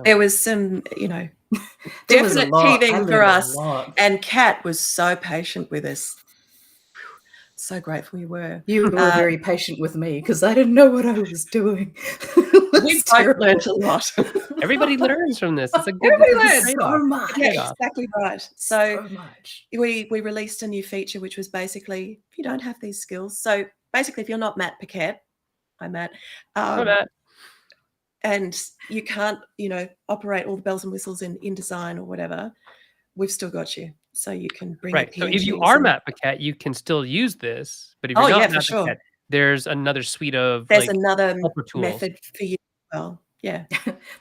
there was some, definite teething for us. And Kat was so patient with us. So grateful you were. You were very patient with me because I didn't know what I was doing. We both learned a lot. Everybody learns from this. It's a good. Everybody learns so much. Yeah, exactly right. So much. We released a new feature which was basically, if you don't have these skills, so basically if you're not Matt Paquette, I'm Matt. Hi, Matt. And you can't, operate all the bells and whistles in InDesign or whatever, we've still got you. So you can bring right. So if you are Matt Paquette, you can still use this. But if you're not Matt Paquette, there's another suite of another method for you as well. Yeah.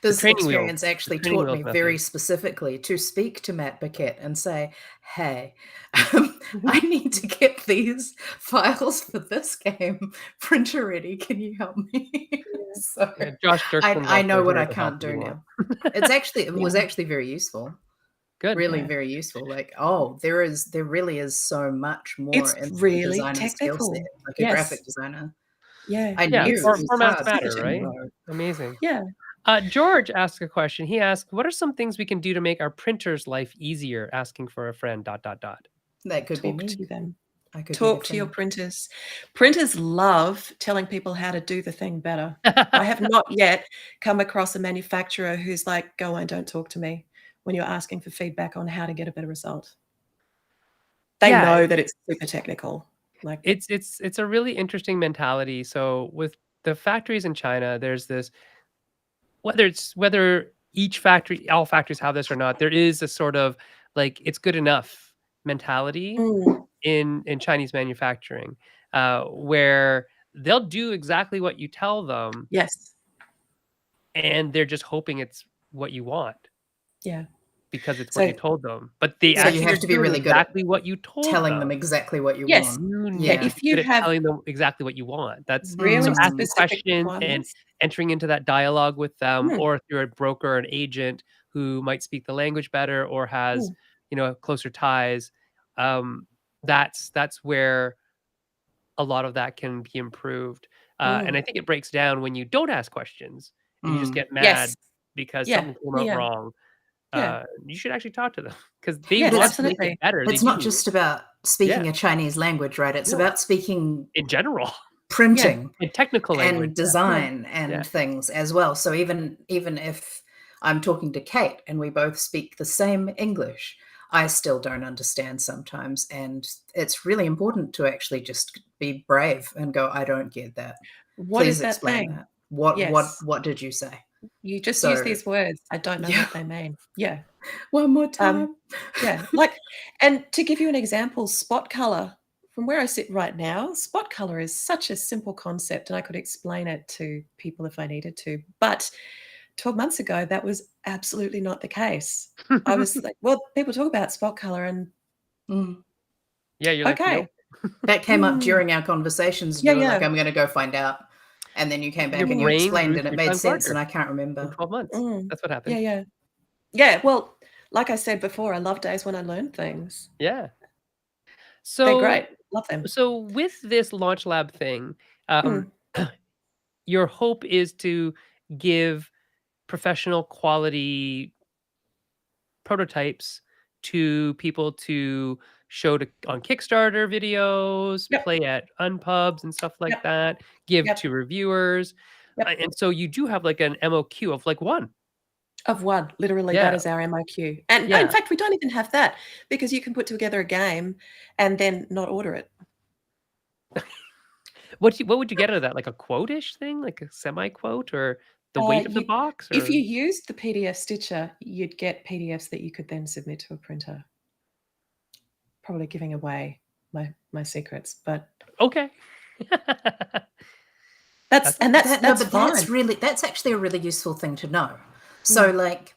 This experience actually taught me very specifically to speak to Matt Paquette and say, hey, I need to get these files for this game printer ready. Can you help me? So Josh I know what I can't do now. It was actually very useful. Good. Really very useful. Like, there really is so much more. It's really technical. Set, like a graphic designer. Yeah. I knew formats matter, right? Amazing. Yeah. George asked a question. He asked, "What are some things we can do to make our printer's life easier?" Asking for a friend. ... That could be Talk me. to them. I could Talk to your printers. Printers love telling people how to do the thing better. I have not yet come across a manufacturer who's like, go and don't talk to me when you're asking for feedback on how to get a better result. They know that it's super technical. Like it's a really interesting mentality. So with the factories in China, there's this, whether all factories have this or not, there is a sort of like it's good enough mentality in Chinese manufacturing, where they'll do exactly what you tell them. Yes. And they're just hoping it's what you want. Yeah. Because it's what you told them. But they So actually you have to be really good exactly what you told telling them exactly what you want. Yeah. If you have telling them exactly what you want. That's really so asking specific questions and entering into that dialogue with them, or if you're a broker or an agent who might speak the language better or has, closer ties, that's where a lot of that can be improved. And I think it breaks down when you don't ask questions and you just get mad because something came out wrong. You should actually talk to them because they want to make it better. It's not just about speaking a Chinese language, right? It's about speaking in general, printing, in technical language, and design and things as well. So even if I'm talking to Kate and we both speak the same English, I still don't understand sometimes, and it's really important to actually just be brave and go, I don't get that. Please explain that. What did you say? You just use these words. I don't know what they mean. Yeah. One more time. Like, and to give you an example, spot color. From where I sit right now, spot color is such a simple concept, and I could explain it to people if I needed to. But 12 months ago, that was absolutely not the case. I was like, well, people talk about spot color and you're like, nope. That came up during our conversations. You were like, I'm going to go find out. And then you came back and you explained and it made sense, and I can't remember. In 12 months. That's what happened. Yeah, well, like I said before, I love days when I learn things. Yeah. They're So great. Love them. So with this Launch Lab thing, your hope is to give professional quality prototypes to people to show on Kickstarter videos, play at unpubs and stuff like that, give to reviewers. And so you do have like an MOQ of like one. Of one, literally, that is our MOQ. And in fact, we don't even have that because you can put together a game and then not order it. What would you get out of that? Like a quote-ish thing, like a semi-quote, or the weight of the box? Or? If you used the PDF stitcher, you'd get PDFs that you could then submit to a printer. Probably giving away my secrets, but okay. That's fine. That's actually a really useful thing to know. So like,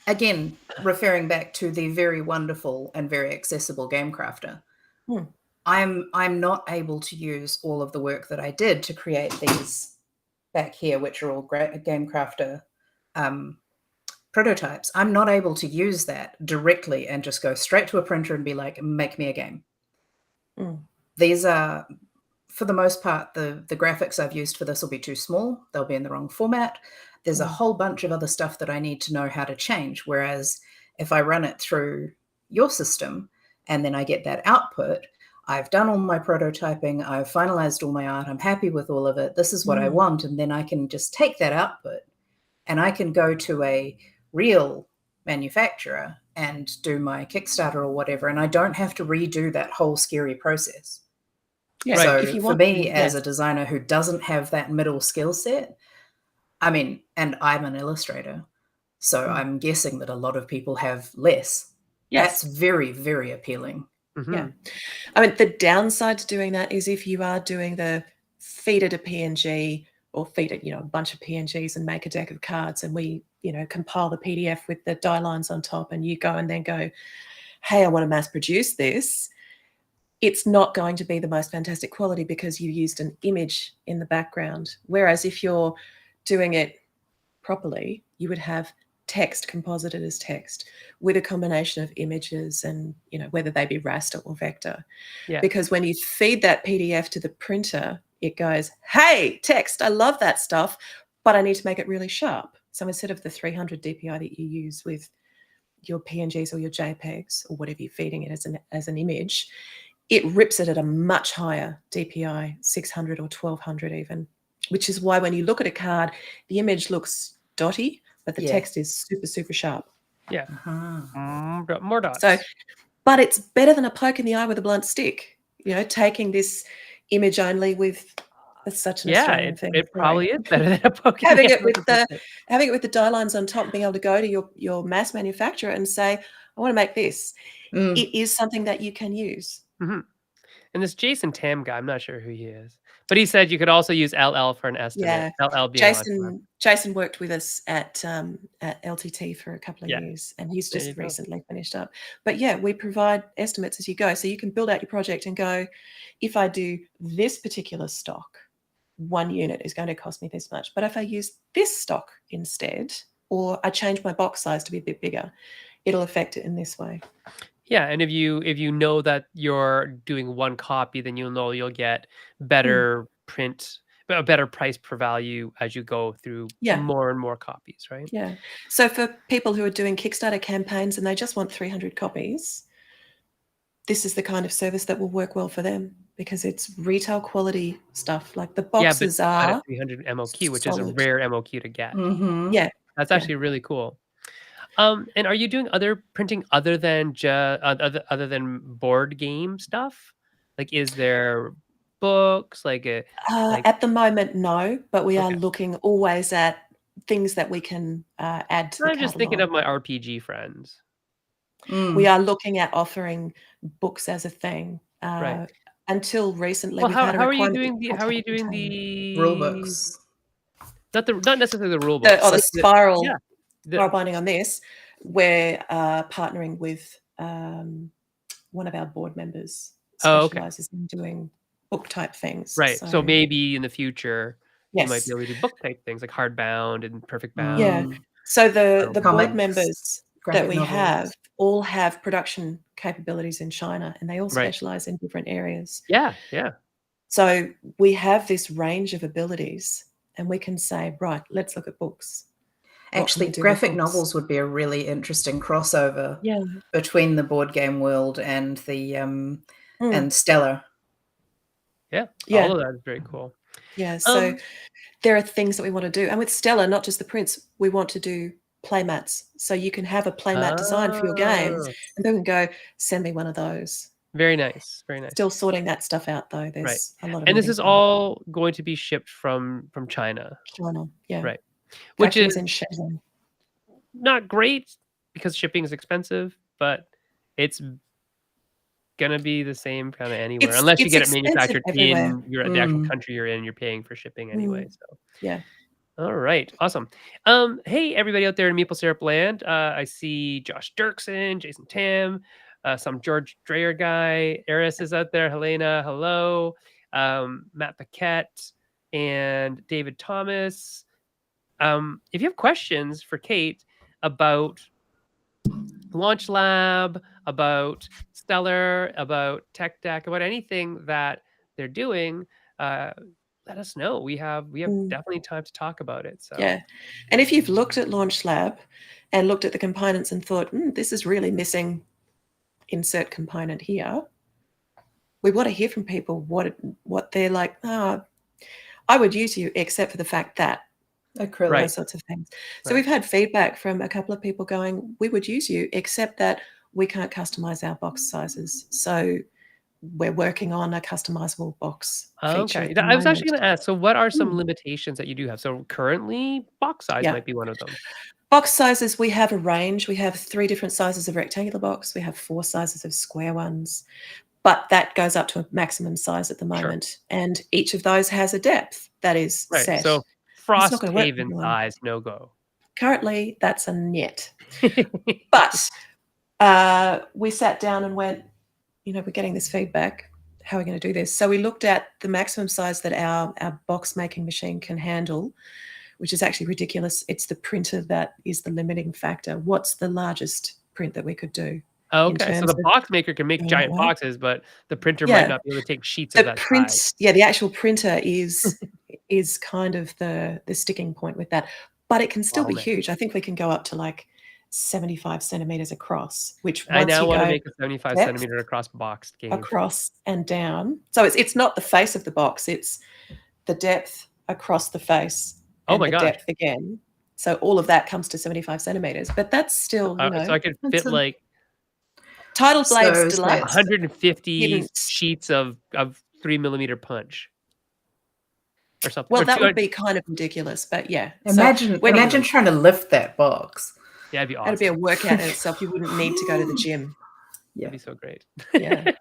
again, referring back to the very wonderful and very accessible Game Crafter, I'm not able to use all of the work that I did to create these back here, which are all great Game Crafter prototypes. I'm not able to use that directly and just go straight to a printer and be like, make me a game. These are, for the most part, the graphics I've used for this will be too small. They'll be in the wrong format. There's a whole bunch of other stuff that I need to know how to change. Whereas if I run it through your system and then I get that output, I've done all my prototyping, I've finalized all my art, I'm happy with all of it, this is what I want, and then I can just take that output and I can go to a real manufacturer and do my Kickstarter or whatever, and I don't have to redo that whole scary process. So for me, as a designer who doesn't have that middle skill set, I mean, and I'm an illustrator, so I'm guessing that a lot of people have less. That's very, very appealing. Yeah. I mean, the downside to doing that is if you are doing the feed it a PNG or feed it, a bunch of PNGs and make a deck of cards, and we, compile the PDF with the die lines on top, and you go and then go, hey, I want to mass produce this. It's not going to be the most fantastic quality because you used an image in the background. Whereas if you're doing it properly, you would have text composited as text with a combination of images and, whether they be raster or vector. Because when you feed that PDF to the printer, it goes, hey, text, I love that stuff, but I need to make it really sharp. So instead of the 300 DPI that you use with your PNGs or your JPEGs or whatever you're feeding it as an image, it rips it at a much higher DPI, 600 or 1200 even, which is why when you look at a card, the image looks dotty, but the text is super, super sharp. Yeah. More dots. So, but it's better than a poke in the eye with a blunt stick, you know, taking this image only with such an Australian thing. It probably is better than a poke in having the it with the having it with the die lines on top, being able to go to your mass manufacturer and say, I want to make this. It is something that you can use. And this Jason Tam guy, I'm not sure who he is, but he said you could also use LL for an estimate. LL being Jason worked with us at LTT for a couple of years, and he's just recently finished up. But yeah, we provide estimates as you go, so you can build out your project and go, if I do this particular stock, 1 unit is going to cost me this much. But if I use this stock instead, or I change my box size to be a bit bigger, it'll affect it in this way. Yeah, and if you know that you're doing 1 copy, then you'll know you'll get better print, a better price per value as you go through more and more copies, right? Yeah. So for people who are doing Kickstarter campaigns and they just want 300 copies, this is the kind of service that will work well for them because it's retail quality stuff. Like the boxes are 300 MOQ, which is a rare MOQ to get. Yeah. That's actually really cool. And are you doing other printing other than other than board game stuff? Like, is there books? At the moment, no, but we are looking always at things that we can add to the I'm just thinking of my RPG friends. We are looking at offering books as a thing. Right. Until recently, well, how are you doing the rule books? Not necessarily the rule books. The spiral. Spiral binding on this, we're partnering with one of our board members specializes in doing book type things. Right. So maybe in the future you might be able to do book type things like hardbound and perfect bound. Yeah. So the board members that we have all have production capabilities in China, and they all specialize in different areas. Yeah. So we have this range of abilities, and we can say, right, let's look at books. Actually, graphic novels would be a really interesting crossover between the board game world and the and Stellar. Yeah, all of that is very cool. Yeah, so there are things that we want to do, and with Stellar, not just the prints, we want to do playmats. So you can have a playmat design for your games, and then go send me one of those. Very nice, very nice. Still sorting that stuff out though. There's a lot of. And this is all going to be shipped from China. China, yeah. Right. Which is in Shenzhen. Not great because shipping is expensive, but it's gonna be the same kind of anywhere, unless you get it manufactured in the actual country you're in. You're paying for shipping anyway. So yeah. All right, awesome. Hey everybody out there in Maple Syrup Land. I see Josh Dirksen, Jason Tam, some George Dreyer guy. Eris is out there. Helena, hello. Matt Paquette and David Thomas. If you have questions for Kate about Launch Lab, about Stellar, about Tech Deck, about anything that they're doing, let us know. We have definitely time to talk about it. So yeah, and if you've looked at Launch Lab and looked at the components and thought, this is really missing, insert component here. We want to hear from people what they're like. I would use you except for the fact that. Acrylic, those sorts of things. So we've had feedback from a couple of people going, we would use you, except that we can't customize our box sizes. So we're working on a customizable box feature. I was actually going to ask, so what are some limitations that you do have? So currently, box size might be one of them. Box sizes, we have a range. We have 3 different sizes of rectangular box. We have 4 sizes of square ones. But that goes up to a maximum size at the moment. And each of those has a depth that is set. So Frosthaven size, no go. Currently, that's a net. But we sat down and went, we're getting this feedback. How are we going to do this? So we looked at the maximum size that our box making machine can handle, which is actually ridiculous. It's the printer that is the limiting factor. What's the largest print that we could do? Okay, so the box maker can make giant boxes, but the printer might not be able to take sheets of that size. Yeah, the actual printer is kind of the sticking point with that. but it can still be Wow. huge. I think we can go up to like 75 centimeters across, which I once now you want to go make a 75 depth, centimeter across box cave. across and down. So it's not the face of the box, it's the depth across the face Oh and my the gosh. depth again. So all of that comes to 75 centimeters, but that's still, So I could fit like Tidal Blades So Deluxe. 150 didn't- sheets of 3mm punch or something. Well, Or that would 200 be kind of ridiculous, but yeah. Imagine trying to lift that box. Yeah, it'd be that'd be a awesome. workout in itself. You wouldn't need to go to the gym. That'd be so great. Yeah.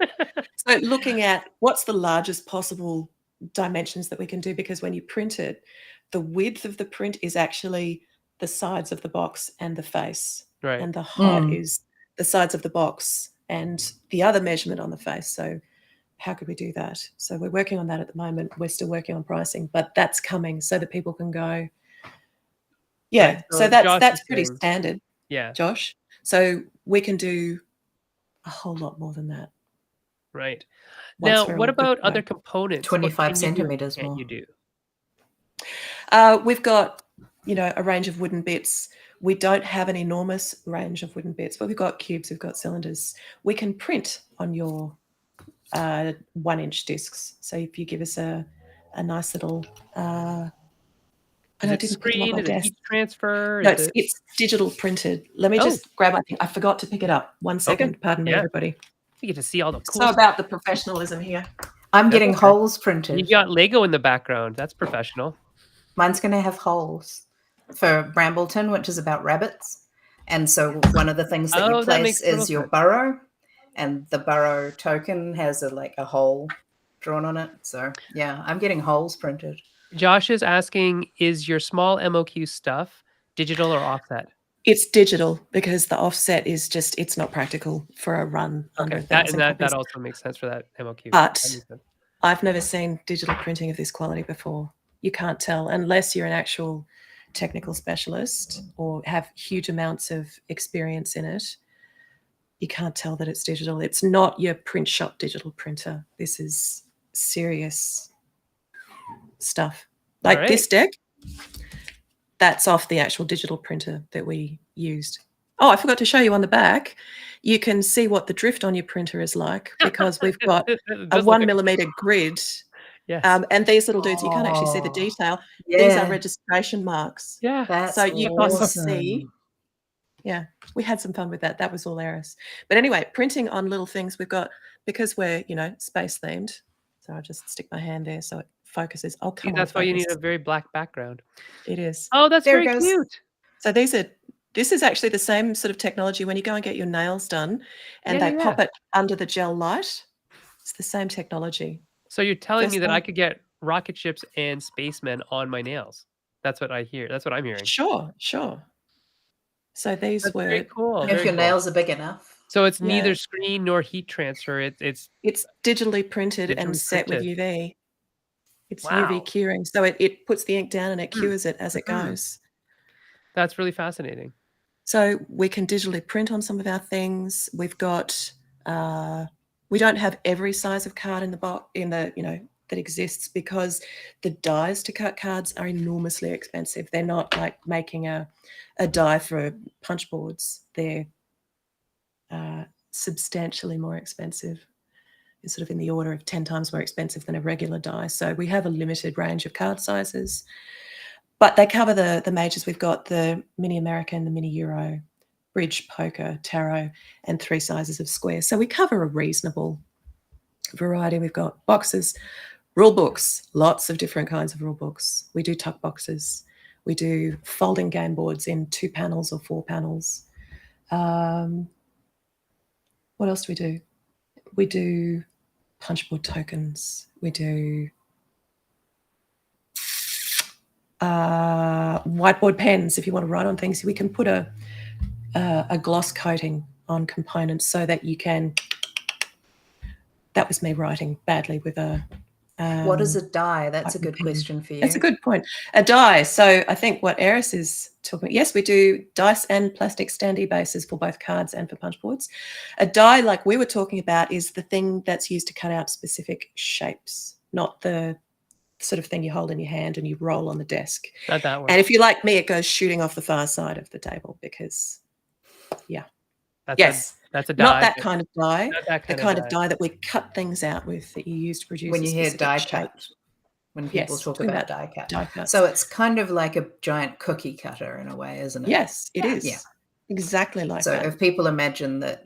So looking at what's the largest possible dimensions that we can do, because when you print it, the width of the print is actually the sides of the box and the face, Right. and the height is the sides of the box and the other measurement on the face. So how could we do that? So we're working on that at the moment. We're still working on pricing, but that's coming so that people can go. Yeah, Right, so Josh that's is pretty saying, standard, yeah, Josh. So we can do a whole lot more than that. right. Once Now, we're what all good about to go. other components? What 25 can you do, what centimeters can't more. you do? We've got, a range of wooden bits. We don't have an enormous range of wooden bits, but we've got cubes, we've got cylinders. We can print on your 1-inch discs. So if you give us a nice little, Is I it didn't put them on screen? my Is it desk. heat transfer? No, Is it? it's digital printed. Let me Oh, just grab my thing. I forgot to pick it up. 1 second. okay. Pardon me, Yeah, everybody. you get to see all the cool So stuff. about the professionalism here. I'm That's getting okay. holes printed. You got Lego in the background. That's professional. Mine's going to have holes for Brambleton, which is about rabbits. And so one of the things that you Oh, that place makes total is your sense. burrow, and the burrow token has a hole drawn on it. So yeah, I'm getting holes printed. Josh is asking, is your small MOQ stuff digital or offset? It's digital because the offset is just, it's not practical for a run under Okay, 1,000 that copies. also makes sense for that MOQ. But That makes sense. I've never seen digital printing of this quality before. You can't tell unless you're an actual technical specialist or have huge amounts of experience in it. You can't tell that it's digital. It's not your print shop digital printer. This is serious stuff. Like right. this deck, that's off the actual digital printer that we used. Oh, I forgot to show you on the back. You can see what the drift on your printer is like because we've got It a does look 1 like millimeter grid. yes. And these little dudes, you can't actually see the Oh, detail. yeah. These are registration marks. Yeah. That's So you can awesome. see. Yeah, we had some fun with that. That was all Eris. But anyway, printing on little things we've got, because we're, space themed. So I'll just stick my hand there so it focuses. Oh, See, come on, that's why you need a focus. very black background. It is. Oh, that's There it very goes. cute. So this is actually the same sort of technology when you go and get your nails done and Yeah, they pop it under the gel light. It's the same technology. So you're telling me First that I time. could get rocket ships and spacemen on my nails? That's what I hear. That's what I'm hearing. Sure. So these That's were very cool. If Very your cool. nails are big enough. So it's Yeah. neither screen nor heat transfer. It's digitally printed and digitally set with printed. UV. It's Wow. UV curing. So it puts the ink down and it Mm. cures it as it Mhm. goes. That's really fascinating. So we can digitally print on some of our things. We've got, we don't have every size of card in the box, that exists because the dies to cut cards are enormously expensive. They're not like making a die for punch boards. They're substantially more expensive. It's sort of in the order of 10 times more expensive than a regular die. So we have a limited range of card sizes, but they cover the majors. We've got the Mini American, the Mini Euro, Bridge, Poker, Tarot, and 3 sizes of square. So we cover a reasonable variety. We've got boxes, rule books, lots of different kinds of rule books. We do tuck boxes. We do folding game boards in 2 panels or 4 panels. What else do we do? We do punchboard tokens. We do whiteboard pens. If you want to write on things, we can put a gloss coating on components so that you can. That was me writing badly with a. What is a die? That's a good pen. question for you. That's a good point. A die. So I think what Eris is talking. Yes, we do dice and plastic standee bases for both cards and for punch boards. A die, like we were talking about, is the thing that's used to cut out specific shapes, not the sort of thing you hold in your hand and you roll on the desk. Not that one. And if you're like me, it goes shooting off the far side of the table because, yeah. That's a die. Not that kind of die. Not that The kind of die that we cut things out with that you use to produce when you hear die shape. cut, when people talk about die cut. Die cuts. So it's kind of like a giant cookie cutter in a way, isn't it? Yes, it is. Yeah. Exactly like so that. So if people imagine that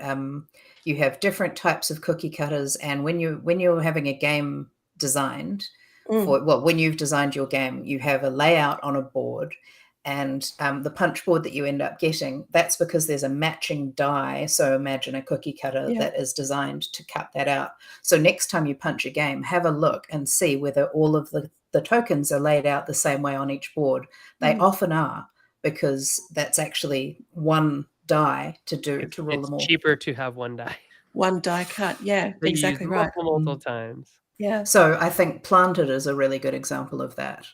you have different types of cookie cutters, and when you're having a game designed when you've designed your game, you have a layout on a board, and the punch board that you end up getting, that's because there's a matching die. So imagine a cookie cutter that is designed to cut that out. So next time you punch a game, have a look and see whether all of the tokens are laid out the same way on each board. They often are, because that's actually one die to roll them all. It's cheaper to have one die. One die cut, yeah, That exactly you use multiple times. Yeah. So I think Planted is a really good example of that.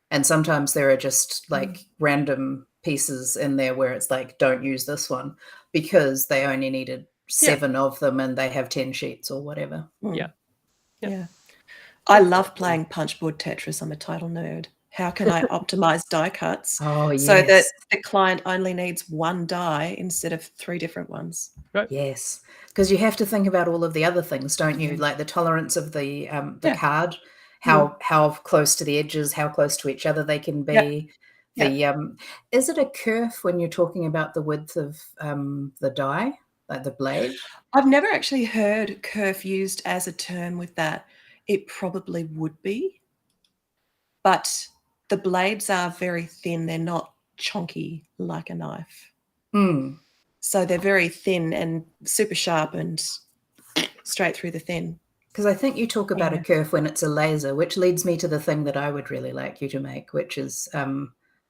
And sometimes there are just like random pieces in there where it's like, don't use this one, because they only needed 7 of them and they have 10 sheets or whatever. Yeah. I love playing punchboard Tetris. I'm a total nerd. How can I optimize die cuts so that the client only needs one die instead of 3 different ones? Right. Yes, because you have to think about all of the other things, don't you? Like the tolerance of the card, how close to the edges, how close to each other they can be. Is it a kerf when you're talking about the width of the die, like the blade? I've never actually heard kerf used as a term with that. It probably would be, but the blades are very thin. They're not chonky like a knife. So they're very thin and super sharp and straight through the thin. Because I think you talk about a kerf when it's a laser, which leads me to the thing that I would really like you to make, which is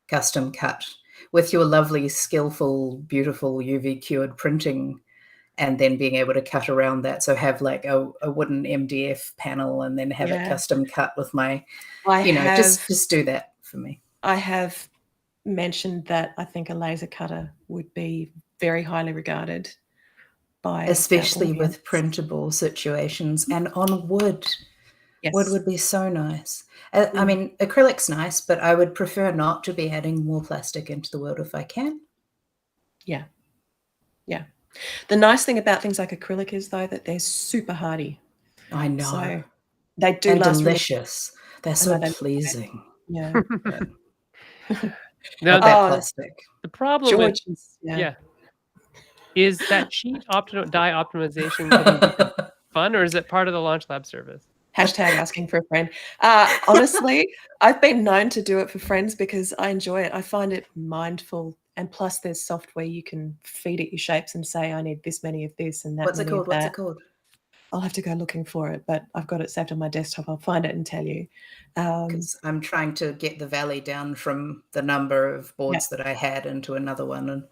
custom cut with your lovely, skillful, beautiful UV cured printing, and then being able to cut around that. So have like a wooden MDF panel and then have it custom cut with my, just do that for me. I have mentioned that I think a laser cutter would be very highly regarded by, especially with printable situations and on wood. Wood would be so nice. I mean, acrylic's nice, but I would prefer not to be adding more plastic into the world if I can. Yeah. The nice thing about things like acrylic is, though, that they're super hardy. I know. So they do and last delicious. They're so pleasing. Yeah. No, plastic. The problem is that cheap die optimization fun, or is it part of the Launch Lab service? Hashtag asking for a friend. Honestly, I've been known to do it for friends because I enjoy it. I find it mindful. And plus, there's software you can feed it your shapes and say, I need this many of this and that. What's it called? What's it called? I'll have to go looking for it, but I've got it saved on my desktop. I'll find it and tell you. Because I'm trying to get the valley down from the number of boards that I had into another one. And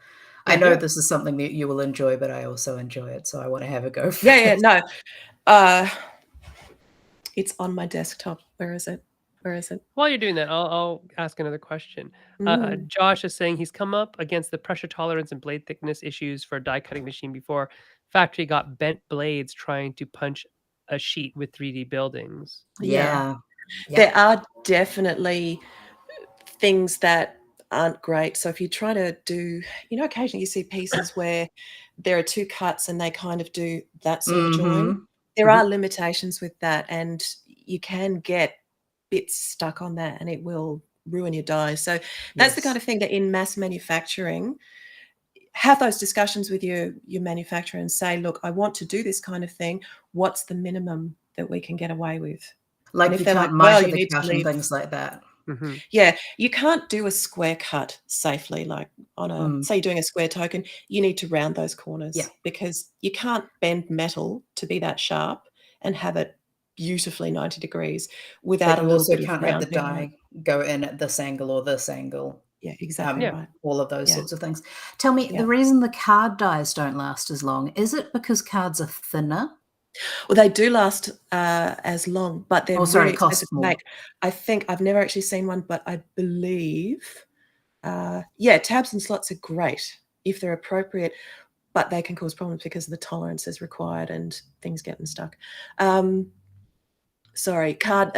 I know this is something that you will enjoy, but I also enjoy it. So I want to have a go for it. No. It's on my desktop. Where is it? While you're doing that, I'll ask another question. Josh is saying he's come up against the pressure tolerance and blade thickness issues for a die cutting machine before. Factory got bent blades trying to punch a sheet with 3D buildings. Yeah. There are definitely things that aren't great. So if you try to do, occasionally you see pieces where there are 2 cuts and they kind of do that sort of join. There are limitations with that, and you can get bits stuck on that and it will ruin your die. So that's the kind of thing that in mass manufacturing, have those discussions with your manufacturer and say, look, I want to do this kind of thing. What's the minimum that we can get away with? Like you can't miter the cut and things like that. Yeah, you can't do a square cut safely. Like on a, say you're doing a square token, you need to round those corners because you can't bend metal to be that sharp and have it beautifully 90 degrees without a little bit of rounding. You also can't have the die go in at this angle or this angle. Yeah, exactly right. All of those sorts of things. Tell me, the reason the card dies don't last as long, is it because cards are thinner? Well, they do last as long, but they're really expensive to make. I think I've never actually seen one, but I believe, tabs and slots are great if they're appropriate, but they can cause problems because of the tolerances required and things getting stuck. sorry, card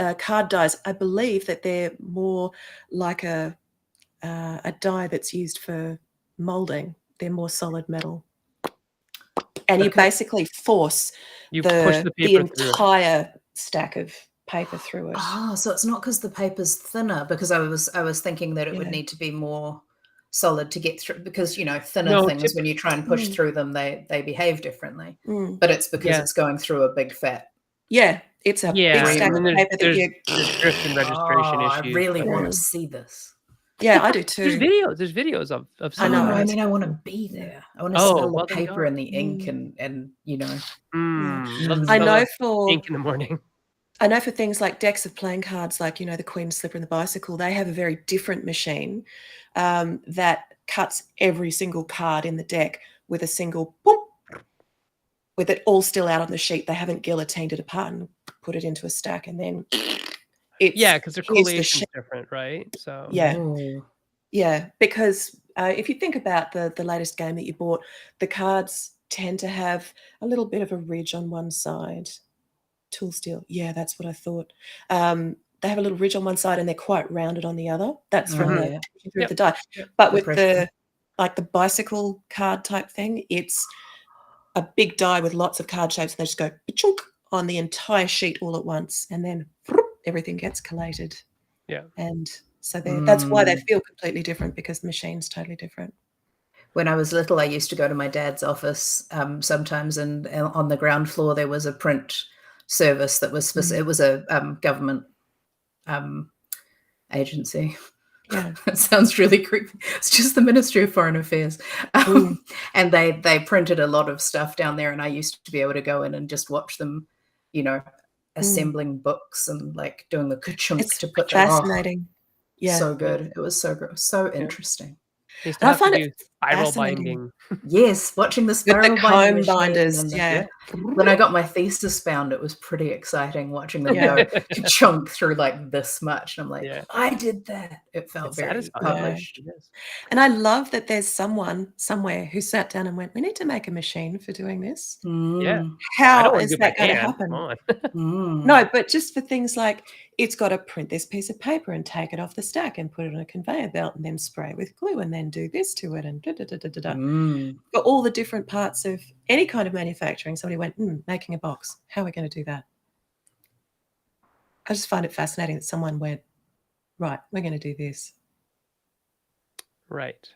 dies. I believe that they're more like a die that's used for molding. They're more solid metal. And you basically force push the the paper through it. entire stack of paper through it. Oh, so it's not because the paper's thinner, because I was thinking that it would need to be more solid to get through, because thinner things, when you try and push through them, they behave differently. But it's because it's going through a big fat. Yeah, it's a big stack of paper that you. There's drift and registration issues. I really want to see this. Yeah, I do too. There's videos of I know. I mean, I want to be there. I want to smell the paper and the ink and I know for ink in the morning. I know for things like decks of playing cards, like the Queen's Slipper and the Bicycle, they have a very different machine that cuts every single card in the deck with a single boom, with it all still out on the sheet. They haven't guillotined it apart and put it into a stack, and then because their collation is different, right? So yeah, because if you think about the latest game that you bought, the cards tend to have a little bit of a ridge on one side. Tool steel, yeah, that's what I thought. They have a little ridge on one side and they're quite rounded on the other. That's from the die. But with the bicycle card type thing, it's a big die with lots of card shapes, and they just go chunk on the entire sheet all at once, and then everything gets collated. Yeah, and so that's why they feel completely different, because the machine's totally different. When I was little, I used to go to my dad's office sometimes, and on the ground floor there was a print service that was it was a government agency. Yeah, it sounds really creepy. It's just the Ministry of Foreign Affairs, and they printed a lot of stuff down there, and I used to be able to go in and just watch them, assembling books and like doing the ka-chunk to put them. Fascinating. Yeah, so good. It was so good, so interesting. I find it spiral binding. Yes, watching the spiral binding binders. Yeah. When I got my thesis bound, it was pretty exciting watching them go chunk through like this much. And I'm like, I did that. It felt very published. And I love that there's someone somewhere who sat down and went, we need to make a machine for doing this. Yeah. How is that going to happen? No, but just for things like, it's got to print this piece of paper and take it off the stack and put it on a conveyor belt and then spray with glue and then do this to it and For all the different parts of any kind of manufacturing, somebody went, making a box. How are we going to do that? I just find it fascinating that someone went, right, we're going to do this. Right.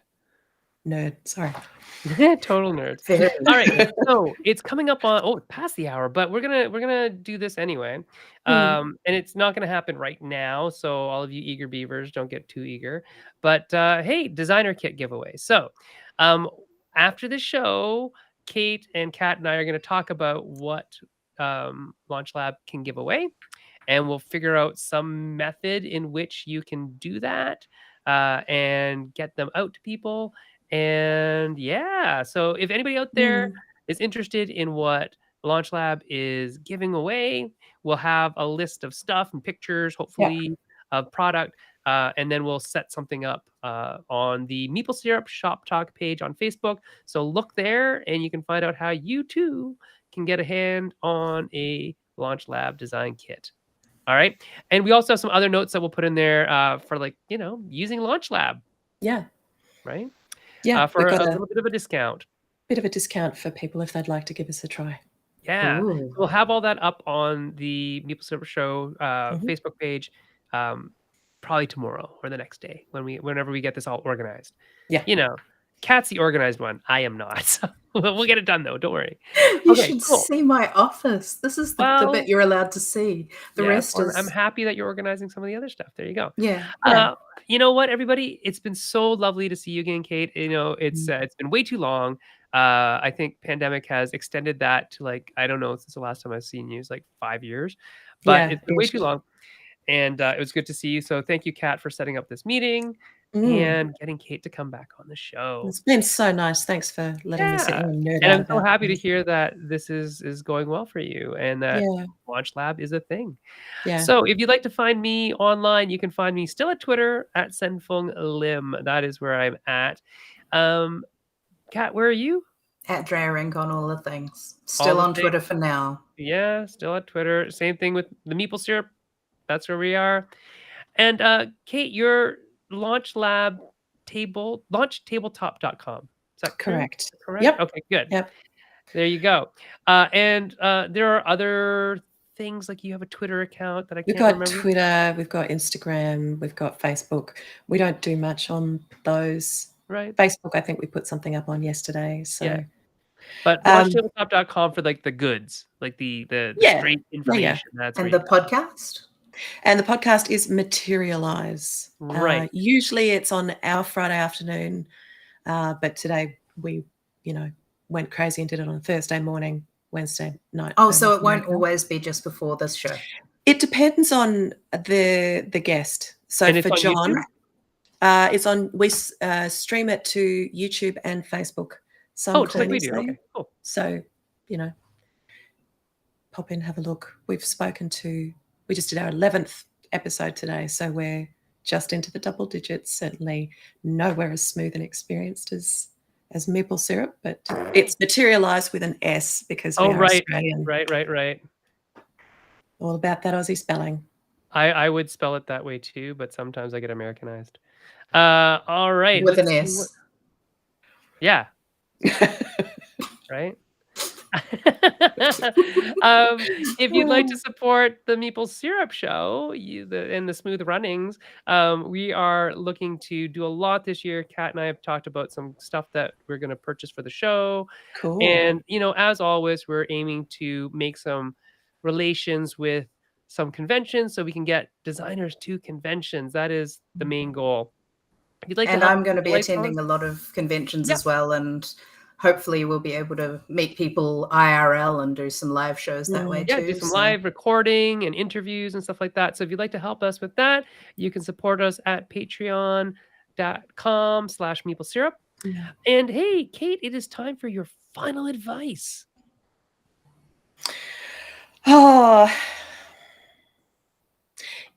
Nerd, sorry. Total nerd. All right, so it's coming up on past the hour, but we're gonna do this anyway, and it's not gonna happen right now. So all of you eager beavers, don't get too eager. But hey, designer kit giveaway. So after the show, Kate and Kat and I are gonna talk about what Launch Lab can give away, and we'll figure out some method in which you can do that and get them out to people. And so if anybody out there is interested in what Launch Lab is giving away, we'll have a list of stuff and pictures, hopefully, of product, and then we'll set something up on the Meeple Syrup Shop Talk page on Facebook. So look there, and you can find out how you too can get a hand on a Launch Lab design kit. All right, and we also have some other notes that we'll put in there for using Launch Lab. Yeah. Right. Yeah, for a little bit of a discount. Bit of a discount for people if they'd like to give us a try. Yeah. So we'll have all that up on the Meeple Syrup Show Facebook page probably tomorrow or the next day whenever we get this all organized. Yeah. Kat's the organized one. I am not. So we'll get it done though. Don't worry. You should see my office. This is the bit you're allowed to see. The rest is... I'm happy that you're organizing some of the other stuff. There you go. Yeah. You know what, everybody? It's been so lovely to see you again, Kate. It's been way too long. I think pandemic has extended that to I don't know, since the last time I've seen you is 5 years, but it's been way too long. And it was good to see you. So thank you, Kat, for setting up this meeting and getting Kate to come back on the show. It's been so nice. Thanks for letting me sit here and nerd out. And I'm so happy to hear that this is going well for you and that Launch Lab is a thing. Yeah. So if you'd like to find me online, you can find me still at Twitter at Senfeng Lim. That is where I'm at. Kat, where are you? At Drarink on all the things. All Still the on things. Twitter for now. Yeah, still at Twitter. Same thing with the Meeple Syrup. That's where we are. And Kate, your launchtabletop.com. Is that Correct. correct? Yep. Okay, good. Yep. There you go. And there are other things, like you have a Twitter account that I We've can't got remember. Twitter, we've got Instagram, we've got Facebook. We don't do much on those. Right. Facebook, I think we put something up on yesterday. So Yeah. But launchtabletop.com for like the goods, like the Yeah. straight Yeah, information. That's where And you the go. podcast? And the podcast is Materialize. Right. Usually it's on our Friday afternoon, but today we, went crazy and did it on Thursday morning, Wednesday night. Oh, so it won't always be just before this show? It depends on the guest. So And it's for on John, YouTube? it's on. We stream it to YouTube and Facebook just like we do. simultaneously. Okay, cool. So, pop in, have a look. We just did our 11th episode today, so we're just into the double digits. Certainly nowhere as smooth and experienced as Meeple Syrup, but it's Materialized with an S because we are Australian. Right. All about that Aussie spelling. I would spell it that way too, but sometimes I get Americanized. All right. With an S. Yeah. Right. If you'd like to support the Meeple Syrup Show and the smooth runnings, we are looking to do a lot this year. Kat and I have talked about some stuff that we're going to purchase for the show. Cool. And, as always, we're aiming to make some relations with some conventions so we can get designers to conventions. That is the main goal. If you'd like and to help I'm going to be attending a lot of conventions as well, and hopefully we'll be able to meet people IRL and do some live shows that way too. Do some live recording and interviews and stuff like that. So if you'd like to help us with that, you can support us at patreon.com/meeplesyrup. Yeah. And hey, Kate, it is time for your final advice. Oh,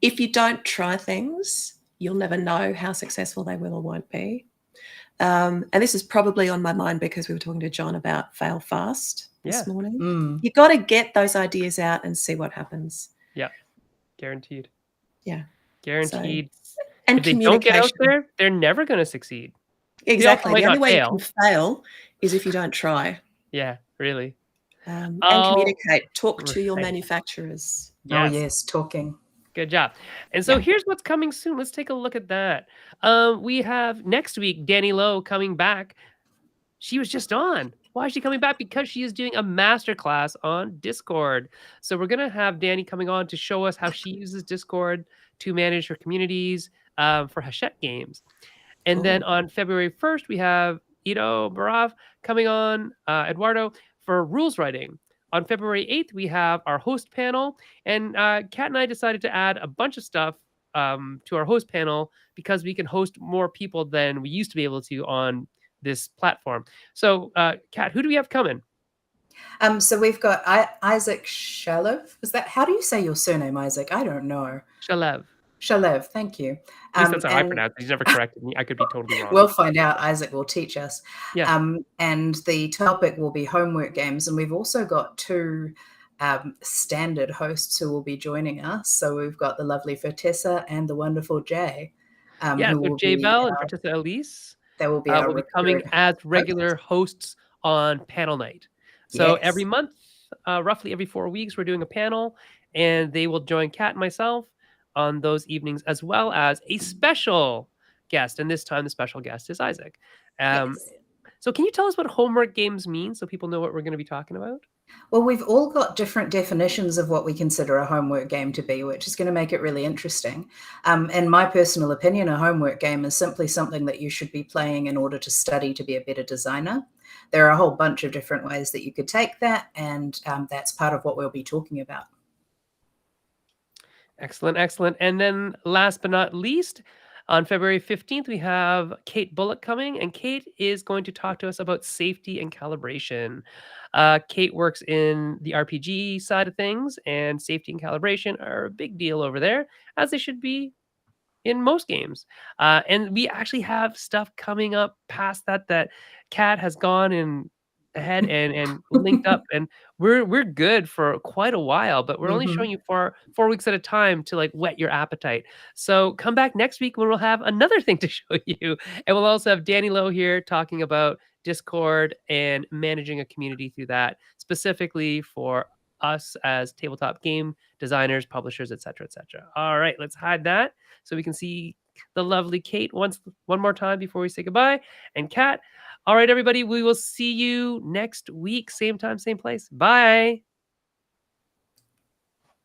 if you don't try things, you'll never know how successful they will or won't be. And this is probably on my mind because we were talking to John about fail fast this morning. You got to get those ideas out and see what happens. Yeah, guaranteed. Yeah, guaranteed. And if they don't get out there, they're never going to succeed. Exactly. The only way you can fail is if you don't try. Yeah, really. And communicate. Talk to your manufacturers. Yes. Oh, yes, talking. Good job. And so here's what's coming soon. Let's take a look at that. We have next week, Danny Lowe coming back. She was just on. Why is she coming back? Because she is doing a masterclass on Discord. So we're going to have Danny coming on to show us how she uses Discord to manage her communities for Hachette games. And then on February 1st, we have Ido Barav coming on, Eduardo, for rules writing. On February 8th, we have our host panel, and Kat and I decided to add a bunch of stuff to our host panel because we can host more people than we used to be able to on this platform. So, Kat, who do we have coming? So we've got Isaac Shalev. Is that, how do you say your surname, Isaac? I don't know. Shalev, thank you. At least that's how I pronounce it. He's never corrected me. I could be totally wrong. We'll find out. Isaac will teach us. Yeah. And the topic will be homework games. And we've also got two standard hosts who will be joining us. So we've got the lovely Fertessa and the wonderful Jay. So Jay Bell and Fertessa Elise. They will be coming as regular hosts on panel night. So every month, roughly every 4 weeks, we're doing a panel, and they will join Kat and myself on those evenings, as well as a special guest. And this time the special guest is Isaac. So can you tell us what homework games mean so people know what we're going to be talking about? Well, we've all got different definitions of what we consider a homework game to be, which is going to make it really interesting. In my personal opinion, a homework game is simply something that you should be playing in order to study to be a better designer. There are a whole bunch of different ways that you could take that, and that's part of what we'll be talking about. Excellent. And then last but not least, on February 15th, we have Kate Bullock coming, and Kate is going to talk to us about safety and calibration. Kate works in the RPG side of things, and safety and calibration are a big deal over there, as they should be in most games. And we actually have stuff coming up past that Kat has gone and ahead and linked up, and we're good for quite a while, but we're only showing you for 4 weeks at a time to like whet your appetite. So come back next week when we'll have another thing to show you, and we'll also have Danny Lowe here talking about Discord and managing a community through that, specifically for us as tabletop game designers, publishers, etc., etc. All right, let's hide that so we can see the lovely Kate one more time before we say goodbye, and Kat. All right, everybody, we will see you next week, same time, same place. Bye.